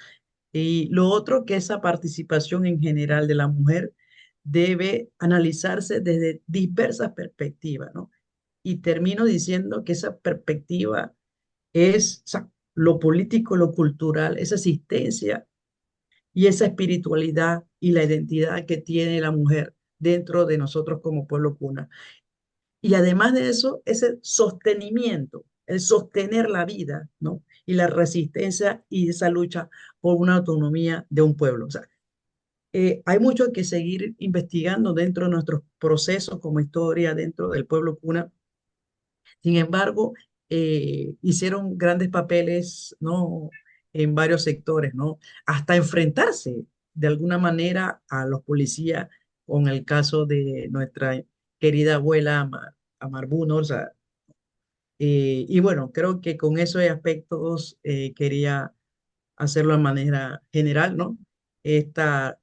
[SPEAKER 3] Y lo otro que esa participación en general de la mujer debe analizarse desde diversas perspectivas, ¿no? Y termino diciendo que esa perspectiva es, o sea, lo político, lo cultural, esa existencia y esa espiritualidad y la identidad que tiene la mujer dentro de nosotros como pueblo cuna. Y además de eso, ese sostenimiento, el sostener la vida, ¿no? Y la resistencia y esa lucha por una autonomía de un pueblo. O sea, hay mucho que seguir investigando dentro de nuestros procesos como historia dentro del pueblo cuna. Sin embargo, hicieron grandes papeles, ¿no? En varios sectores, ¿no? Hasta enfrentarse de alguna manera a los policías, con el caso de nuestra querida abuela Amar Bunor. O sea, y bueno, creo que con esos aspectos quería hacerlo de manera general, ¿no? Esta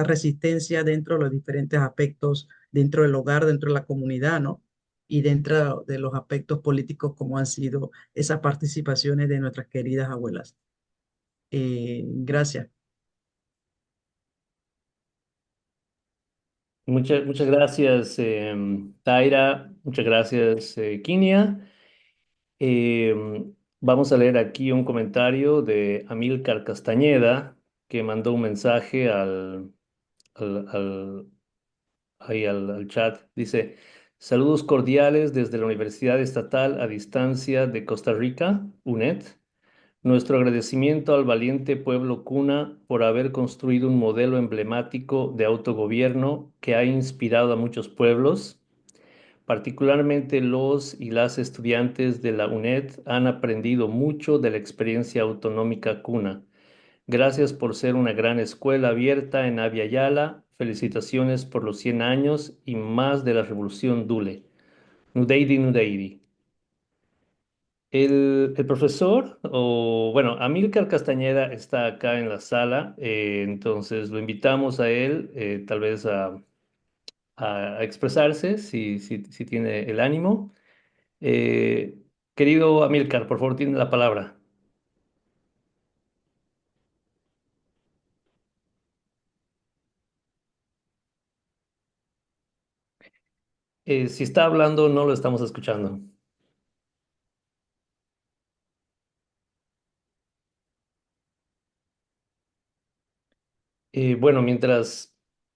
[SPEAKER 3] resistencia dentro de los diferentes aspectos, dentro del hogar, dentro de la comunidad, ¿no? Y dentro de los aspectos políticos, como han sido esas participaciones de nuestras queridas abuelas. Gracias.
[SPEAKER 1] Muchas gracias, Taira. Muchas gracias, Kinia. Vamos a leer aquí un comentario de Amílcar Castañeda, que mandó un mensaje al, al- al chat. Dice: saludos cordiales desde la Universidad Estatal a Distancia de Costa Rica, UNED. Nuestro agradecimiento al valiente pueblo cuna por haber construido un modelo emblemático de autogobierno que ha inspirado a muchos pueblos. Particularmente los y las estudiantes de la UNED han aprendido mucho de la experiencia autonómica cuna. Gracias por ser una gran escuela abierta en Abya Yala. Felicitaciones por los 100 años y más de la Revolución Dule. Nudeidi, Nudeidi. El profesor, o bueno, Amílcar Castañeda está acá en la sala, entonces lo invitamos a él, tal vez a expresarse si tiene el ánimo. Eh, Querido Amílcar, por favor, tiene la palabra. Si está hablando, no lo estamos escuchando. Bueno,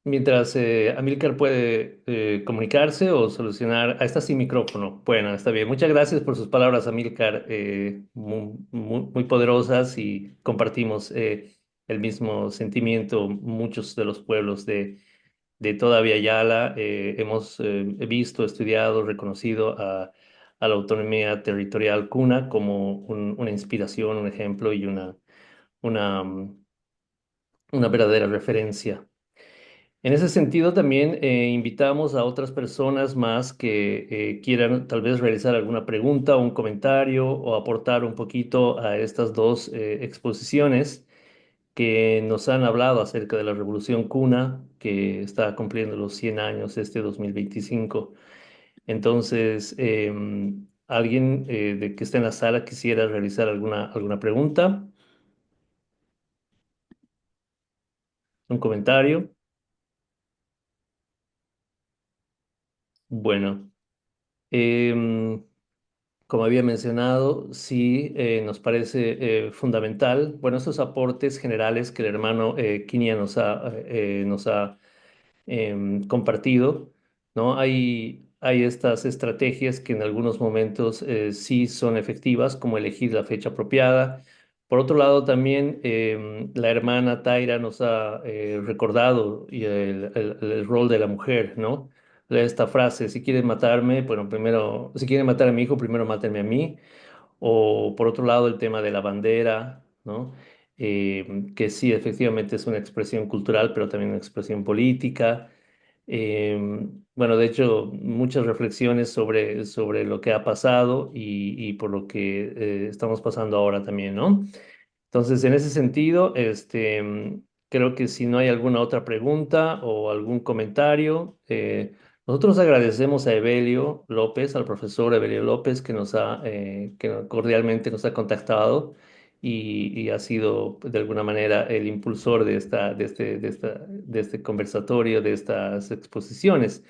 [SPEAKER 1] Mientras Amílcar puede comunicarse o solucionar. Está sin micrófono. Bueno, está bien. Muchas gracias por sus palabras, Amílcar, muy poderosas y compartimos el mismo sentimiento. Muchos de los pueblos de toda Via Yala hemos visto, estudiado, reconocido a la autonomía territorial cuna como una inspiración, un ejemplo y una, una verdadera referencia. En ese sentido, también invitamos a otras personas más que quieran tal vez realizar alguna pregunta o un comentario o aportar un poquito a estas dos exposiciones que nos han hablado acerca de la Revolución Cuna, que está cumpliendo los 100 años este 2025. Entonces, ¿alguien de que esté en la sala quisiera realizar alguna pregunta, un comentario? Bueno. em, Como había mencionado, sí nos parece fundamental, bueno, esos aportes generales que el hermano Kinia nos ha compartido, ¿no? Hay estas estrategias que en algunos momentos sí son efectivas, como elegir la fecha apropiada. Por otro lado, también la hermana Taira nos ha recordado el rol de la mujer, ¿no? Esta frase, si quieren matarme, bueno, primero, si quieren matar a mi hijo, primero mátenme a mí. O por otro lado, el tema de la bandera, ¿no? Que sí, efectivamente es una expresión cultural, pero también una expresión política. Bueno, de hecho, muchas reflexiones sobre lo que ha pasado y por lo que estamos pasando ahora también, ¿no? Entonces, en ese sentido, creo que si no hay alguna otra pregunta o algún comentario, nosotros agradecemos a Evelio López, al profesor Evelio López, que cordialmente nos ha contactado y ha sido de alguna manera el impulsor de este conversatorio, de estas exposiciones.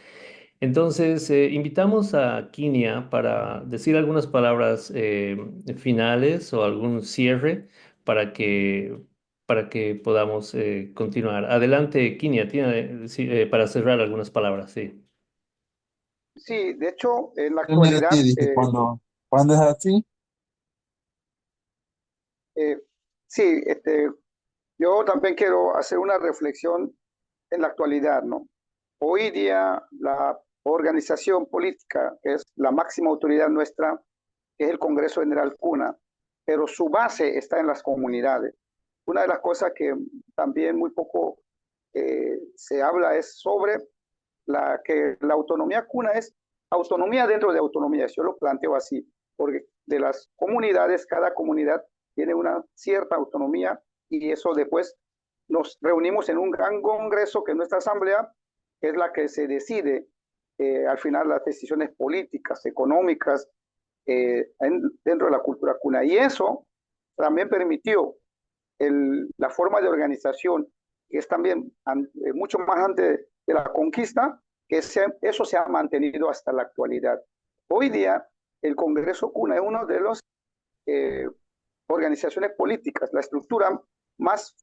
[SPEAKER 1] Entonces, invitamos a Kinia para decir algunas palabras finales o algún cierre para para que podamos continuar. Adelante, Kinia, tiene, sí, para cerrar algunas palabras, sí.
[SPEAKER 2] Sí, de hecho, en la
[SPEAKER 4] No es así,
[SPEAKER 2] actualidad,
[SPEAKER 4] dice, cuando es así,
[SPEAKER 2] eh, sí, yo también quiero hacer una reflexión en la actualidad, ¿no? Hoy día la organización política, que es la máxima autoridad nuestra, que es el Congreso General CUNA, pero su base está en las comunidades. Una de las cosas que también muy poco se habla es sobre que la autonomía CUNA es autonomía dentro de autonomía. Yo lo planteo así, porque de las comunidades, cada comunidad tiene una cierta autonomía y eso después nos reunimos en un gran congreso que es nuestra asamblea, que es la que se decide al final las decisiones políticas, económicas, dentro de la cultura cuna. Y eso también permitió la forma de organización, que es también mucho más antes de la conquista, que eso se ha mantenido hasta la actualidad. Hoy día, el Congreso Cuna es uno de los eh, organizaciones políticas, la estructura más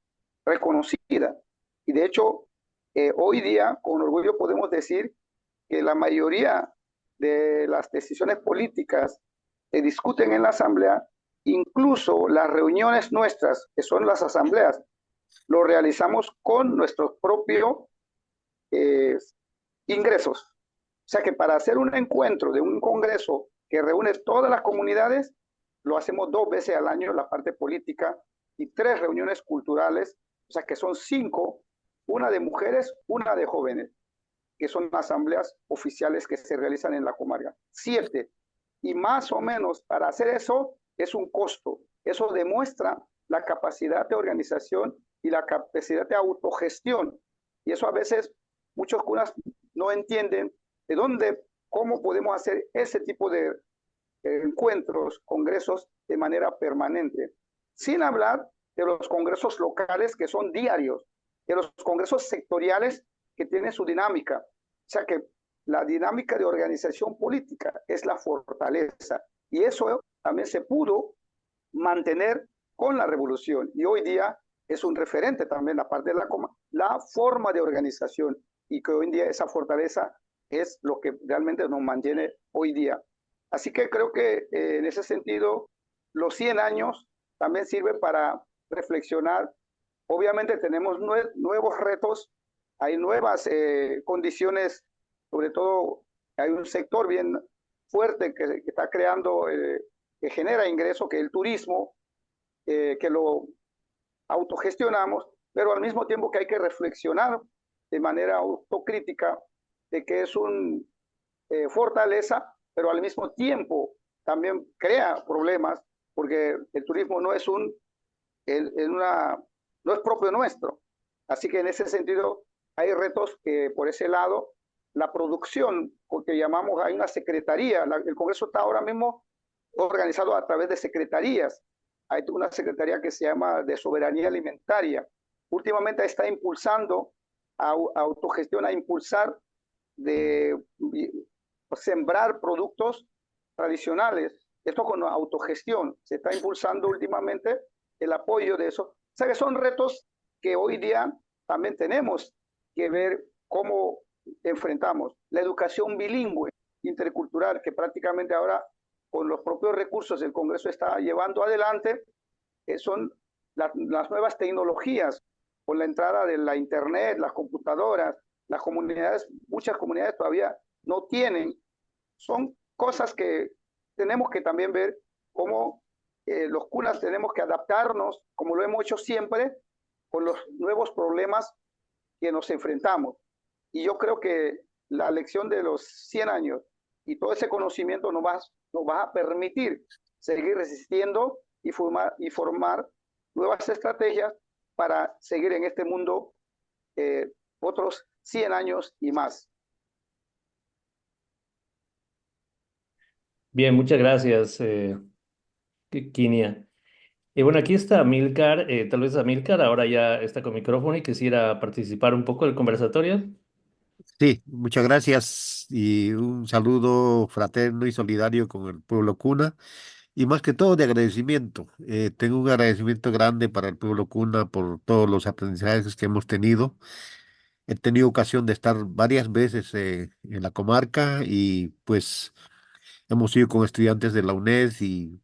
[SPEAKER 2] reconocida. Y de hecho, hoy día, con orgullo podemos decir que la mayoría de las decisiones políticas se discuten en la Asamblea, incluso las reuniones nuestras, que son las asambleas, lo realizamos con nuestros propios eh, ingresos. O sea que para hacer un encuentro de un congreso que reúne todas las comunidades, lo hacemos 2 veces al año, la parte política, y 3 reuniones culturales, o sea que son 5, una de mujeres, una de jóvenes, que son asambleas oficiales que se realizan en la comarca. 7. Y más o menos para hacer eso es un costo. Eso demuestra la capacidad de organización y la capacidad de autogestión. Y eso a veces muchos curas no entienden de dónde, cómo podemos hacer ese tipo de encuentros, congresos de manera permanente. Sin hablar de los congresos locales que son diarios, de los congresos sectoriales que tienen su dinámica. O sea que la dinámica de organización política es la fortaleza. Y eso también se pudo mantener con la revolución. Y hoy día es un referente también, aparte de la forma de organización, y que hoy en día esa fortaleza es lo que realmente nos mantiene hoy día. Así que creo que en ese sentido, los 100 años también sirve para reflexionar. Obviamente tenemos nuevos retos, hay nuevas condiciones, sobre todo hay un sector bien fuerte que está creando, que genera ingresos, que es el turismo, que lo autogestionamos, pero al mismo tiempo que hay que reflexionar de manera autocrítica de que es una fortaleza, pero al mismo tiempo también crea problemas, porque el turismo no es no es propio nuestro. Así que en ese sentido hay retos que por ese lado, la producción, porque llamamos, hay una secretaría, el Congreso está ahora mismo organizado a través de secretarías. Hay una secretaría que se llama de soberanía alimentaria. Últimamente está impulsando a autogestión, a impulsar de sembrar productos tradicionales. Esto con autogestión. Se está impulsando últimamente el apoyo de eso. O sea que son retos que hoy día también tenemos que ver cómo enfrentamos. La educación bilingüe, intercultural, que prácticamente ahora con los propios recursos del Congreso está llevando adelante, son las nuevas tecnologías, con la entrada de la Internet, las computadoras, las comunidades, muchas comunidades todavía no tienen. Son cosas que tenemos que también ver cómo los cunas tenemos que adaptarnos, como lo hemos hecho siempre, con los nuevos problemas que nos enfrentamos. Y yo creo que la lección de los 100 años y todo ese conocimiento nos va a permitir seguir resistiendo y formar nuevas estrategias para seguir en este mundo otros 100 años y más.
[SPEAKER 1] Bien, muchas gracias, Kinia. Y bueno, aquí está Amílcar, tal vez Amílcar ahora ya está con micrófono y quisiera participar un poco del conversatorio.
[SPEAKER 5] Sí, muchas gracias y un saludo fraterno y solidario con el pueblo cuna y más que todo de agradecimiento. Tengo un agradecimiento grande para el pueblo cuna por todos los aprendizajes que hemos tenido. He tenido ocasión de estar varias veces en la comarca y pues hemos ido con estudiantes de la UNED y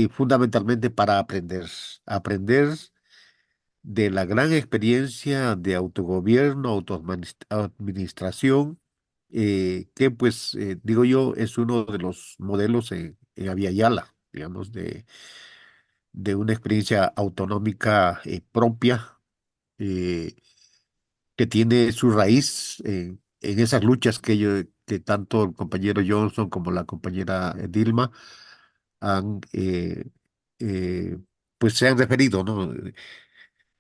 [SPEAKER 5] fundamentalmente para aprender de la gran experiencia de autogobierno, autoadministración, que pues digo yo es uno de los modelos en Abya Yala, digamos, de una experiencia autonómica propia eh, que tiene su raíz en esas luchas que tanto el compañero Johnson como la compañera Dilma han, pues se han referido, ¿no?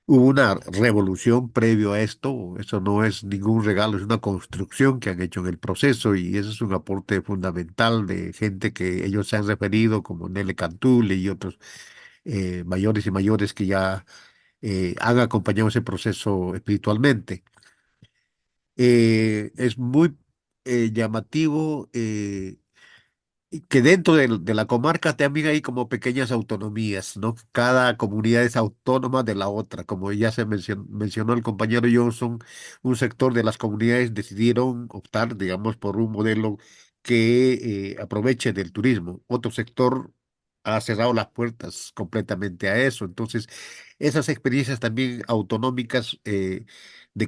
[SPEAKER 5] Hubo una revolución previo a esto, eso no es ningún regalo, es una construcción que han hecho en el proceso y ese es un aporte fundamental de gente que ellos se han referido, como Nele Cantule y otros mayores y mayores que ya han acompañado ese proceso espiritualmente. Es muy llamativo y que dentro de la comarca también hay como pequeñas autonomías, ¿no? Cada comunidad es autónoma de la otra. Como ya se mencionó el compañero Johnson, un sector de las comunidades decidieron optar, digamos, por un modelo que aproveche del turismo. Otro sector ha cerrado las puertas completamente a eso. Entonces, esas experiencias también autonómicas de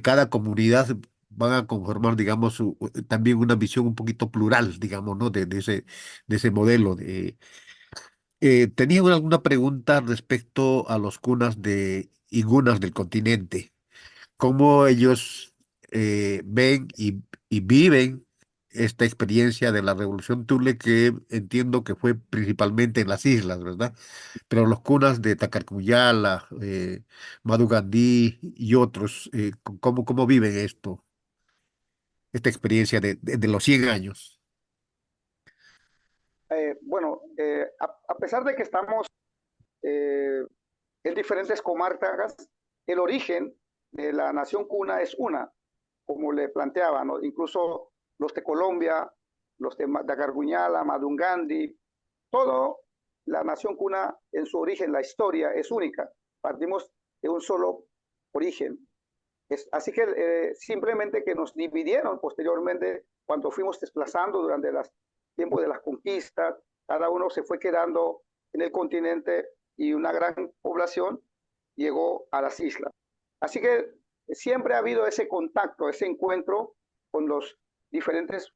[SPEAKER 5] cada comunidad van a conformar, digamos, también una visión un poquito plural, digamos, ¿no? De ese modelo. ¿Tenía alguna pregunta respecto a los cunas y gunas del continente? ¿Cómo ellos ven y viven esta experiencia de la Revolución Tule que entiendo que fue principalmente en las islas, ¿verdad? Pero los cunas de Tacarcuyala, Madugandí y otros, ¿cómo viven esto? Esta experiencia de los 100 años.
[SPEAKER 2] Bueno, a pesar de que estamos eh, en diferentes comarcas, el origen de la nación cuna es una, como le planteaba, ¿no? Incluso los de Colombia, los de Dacarguñala, Madungandi, todo la nación cuna en su origen, la historia es única. Partimos de un solo origen. Así que simplemente que nos dividieron posteriormente cuando fuimos desplazando durante el tiempo de las conquistas, cada uno se fue quedando en el continente y una gran población llegó a las islas. Así que siempre ha habido ese contacto, ese encuentro con los diferentes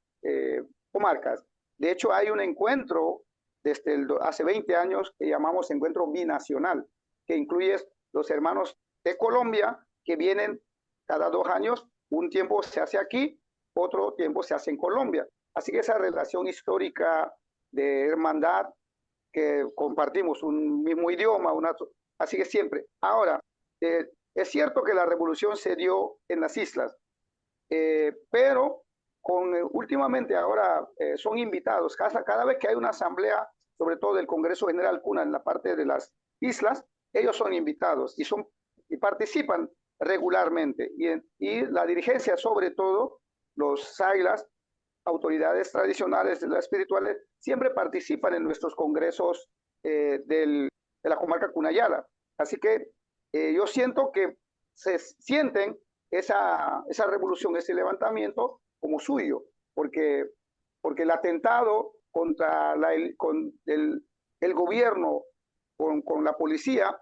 [SPEAKER 2] comarcas. De hecho, hay un encuentro desde hace 20 años que llamamos encuentro binacional, que incluye los hermanos de Colombia que vienen cada 2 años, un tiempo se hace aquí, otro tiempo se hace en Colombia. Así que esa relación histórica de hermandad, que compartimos un mismo idioma, así que siempre. Ahora, es cierto que la revolución se dio en las islas, pero últimamente ahora son invitados, cada vez que hay una asamblea, sobre todo del Congreso General CUNA en la parte de las islas, ellos son invitados y participan regularmente. Y la dirigencia, sobre todo, los sailas, autoridades tradicionales de las espirituales, siempre participan en nuestros congresos de la comarca Cunayala. Así que yo siento que se sienten esa revolución, ese levantamiento como suyo, porque el atentado contra el gobierno con la policía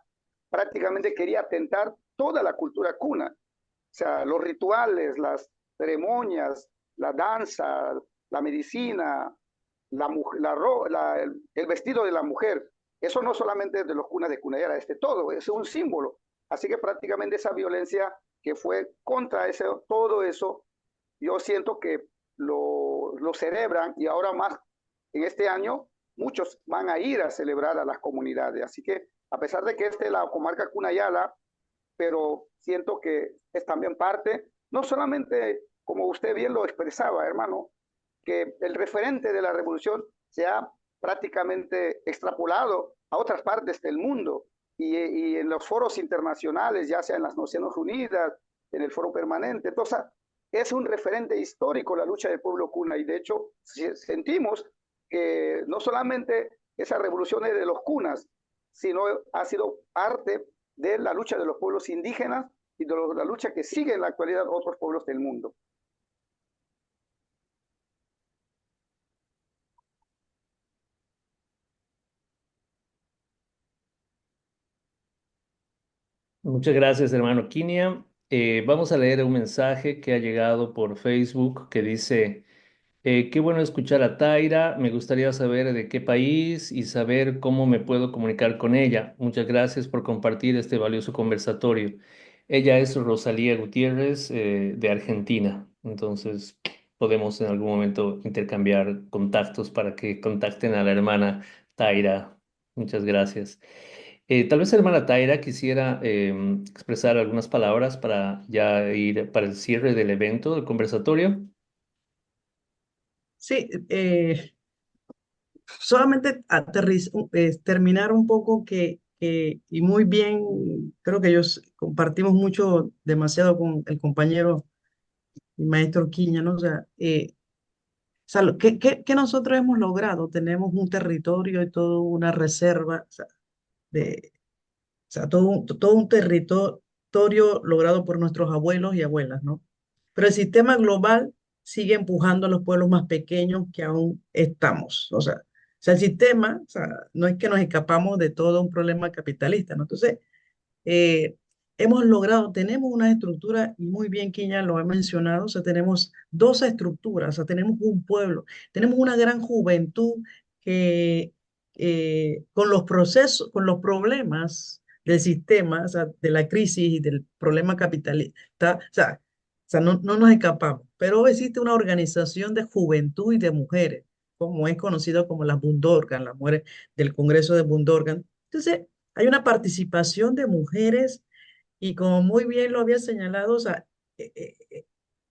[SPEAKER 2] prácticamente quería atentar toda la cultura cuna, o sea, los rituales, las ceremonias, la danza, la medicina, el vestido de la mujer. Eso no solamente es de los cunas de Cunayala, todo, es un símbolo. Así que prácticamente esa violencia que fue contra todo eso, yo siento que lo celebran, y ahora más en este año muchos van a ir a celebrar a las comunidades. Así que a pesar de que es la comarca Cunayala, pero siento que es también parte, no solamente como usted bien lo expresaba, hermano, que el referente de la revolución se ha prácticamente extrapolado a otras partes del mundo y en los foros internacionales, ya sea en las Naciones Unidas, en el foro permanente. Entonces, es un referente histórico la lucha del pueblo cuna, y de hecho sentimos que no solamente esa revolución es de los cunas, sino ha sido parte de la lucha de los pueblos indígenas y de la lucha que sigue en la actualidad otros pueblos del mundo.
[SPEAKER 1] Muchas gracias, hermano Kinia. Vamos a leer un mensaje que ha llegado por Facebook que dice, qué bueno escuchar a Taira, me gustaría saber de qué país y saber cómo me puedo comunicar con ella. Muchas gracias por compartir este valioso conversatorio. Ella es Rosalía Gutiérrez, de Argentina, entonces podemos en algún momento intercambiar contactos para que contacten a la hermana Taira. Muchas gracias. Tal vez hermana Taira quisiera expresar algunas palabras para ya ir para el cierre del evento, del conversatorio.
[SPEAKER 3] Sí, solamente terminar un poco y muy bien, creo que ellos compartimos mucho, demasiado con el compañero y maestro Quiña, ¿no? O sea, ¿qué nosotros hemos logrado? Tenemos un territorio y toda una reserva, o sea, todo un territorio logrado por nuestros abuelos y abuelas, ¿no? Pero el sistema global sigue empujando a los pueblos más pequeños que aún estamos. O sea, el sistema, o sea, no es que nos escapamos de todo un problema capitalista, ¿no? Entonces, hemos logrado, tenemos una estructura, y muy bien que ya lo ha mencionado, o sea, tenemos dos estructuras, o sea, tenemos un pueblo, tenemos una gran juventud que con los procesos, con los problemas del sistema, o sea, de la crisis y del problema capitalista, o sea, no nos escapamos, pero existe una organización de juventud y de mujeres, como es conocido como las Bundorgan, las mujeres del Congreso de Bundorgan. Entonces, hay una participación de mujeres, y como muy bien lo había señalado, o sea,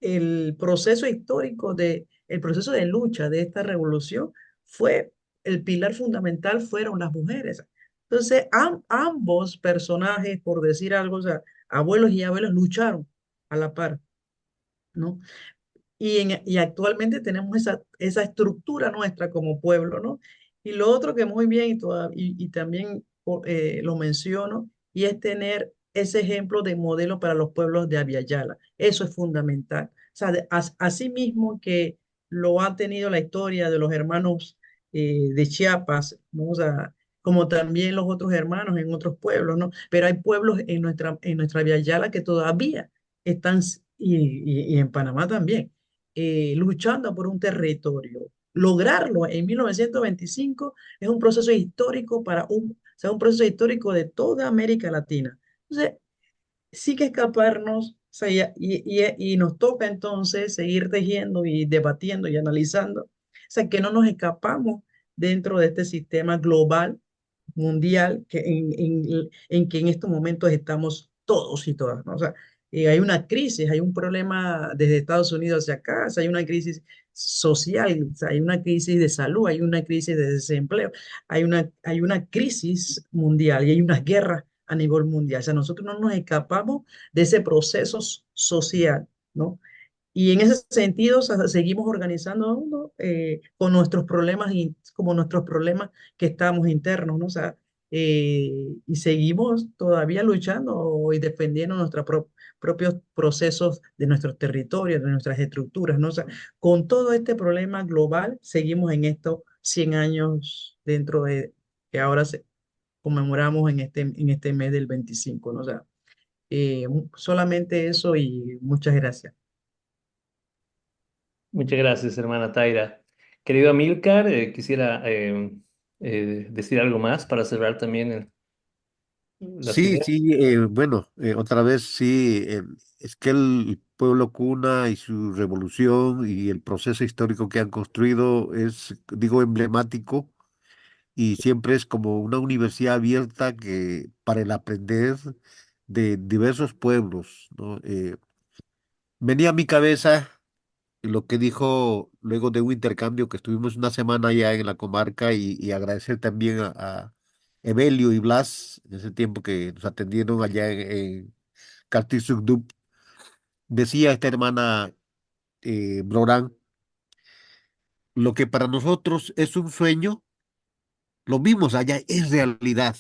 [SPEAKER 3] el proceso histórico el proceso de lucha de esta revolución fue, el pilar fundamental fueron las mujeres. Entonces, ambos personajes, por decir algo, o sea, abuelos y abuelas lucharon a la par, ¿no? Y actualmente tenemos esa estructura nuestra como pueblo, ¿no? Y lo otro que muy bien y también lo menciono, y es tener ese ejemplo de modelo para los pueblos de Abya Yala. Eso es fundamental. O sea, así mismo que lo ha tenido la historia de los hermanos de Chiapas, ¿no? O sea, como también los otros hermanos en otros pueblos, ¿no? Pero hay pueblos en nuestra Abya Yala que todavía están, y en Panamá también, luchando por un territorio. Lograrlo en 1925 es un proceso histórico o sea, un proceso histórico de toda América Latina. Entonces, sí que escaparnos, o sea, y nos toca entonces seguir tejiendo y debatiendo y analizando, o sea, que no nos escapamos dentro de este sistema global, mundial, en que en estos momentos estamos todos y todas, ¿no? O sea, hay una crisis, hay un problema desde Estados Unidos hacia acá, o sea, hay una crisis social, o sea, hay una crisis de salud, hay una crisis de desempleo, hay una crisis mundial y hay una guerra a nivel mundial. O sea, nosotros no nos escapamos de ese proceso social, ¿no? Y en ese sentido, o sea, seguimos organizando, ¿no? Con nuestros problemas, como nuestros problemas que estamos internos, ¿no? O sea, y seguimos todavía luchando y defendiendo nuestros propios procesos de nuestros territorios, de nuestras estructuras, ¿no? O sea, con todo este problema global, seguimos en estos 100 años dentro de que ahora conmemoramos en este mes del 25, ¿no? O sea, solamente eso y muchas gracias.
[SPEAKER 1] Muchas gracias, hermana Taira. Querido Amílcar, quisiera decir algo más para cerrar también las
[SPEAKER 5] Sí,
[SPEAKER 1] ideas.
[SPEAKER 5] sí, bueno, otra vez sí, es que el pueblo cuna y su revolución y el proceso histórico que han construido es, digo, emblemático y siempre es como una universidad abierta que para el aprender de diversos pueblos, ¿no? Venía a mi cabeza lo que dijo luego de un intercambio que estuvimos una semana allá en la comarca y agradecer también a Evelio y Blas en ese tiempo que nos atendieron allá en Cartizugdup. Decía esta hermana Brorán, lo que para nosotros es un sueño, lo vimos allá, es realidad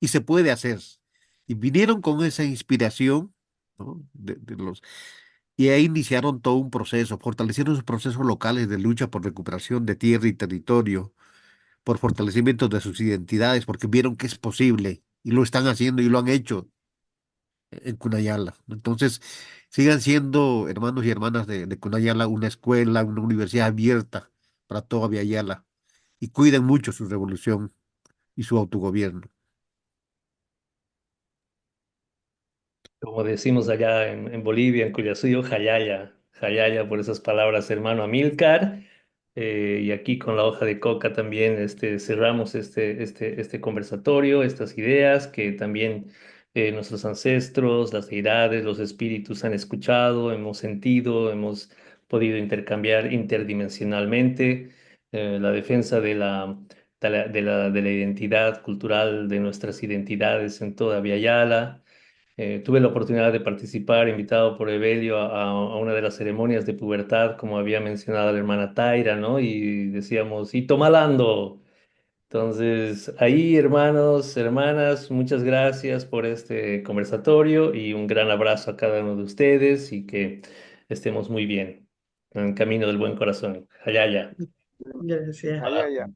[SPEAKER 5] y se puede hacer. Y vinieron con esa inspiración, ¿no? Y ahí iniciaron todo un proceso, fortalecieron sus procesos locales de lucha por recuperación de tierra y territorio, por fortalecimiento de sus identidades, porque vieron que es posible y lo están haciendo y lo han hecho en Cunayala. Entonces, sigan siendo hermanos y hermanas de Cunayala una escuela, una universidad abierta para toda Viayala y cuiden mucho su revolución y su autogobierno.
[SPEAKER 1] Como decimos allá en Bolivia, en Collasuyo, Jayaya, Jayaya por esas palabras, hermano Amílcar. Y aquí con la hoja de coca también cerramos este conversatorio, estas ideas que también nuestros ancestros, las deidades, los espíritus han escuchado, hemos sentido, hemos podido intercambiar interdimensionalmente. La defensa de la identidad cultural, de nuestras identidades en toda Viayala. Tuve la oportunidad de participar, invitado por Evelio, a una de las ceremonias de pubertad, como había mencionado la hermana Taira, ¿no? Y decíamos, y tomalando. Entonces, ahí, hermanos, hermanas, muchas gracias por este conversatorio y un gran abrazo a cada uno de ustedes y que estemos muy bien en camino del buen corazón. Allá, allá.
[SPEAKER 3] Gracias.
[SPEAKER 2] Allá, allá.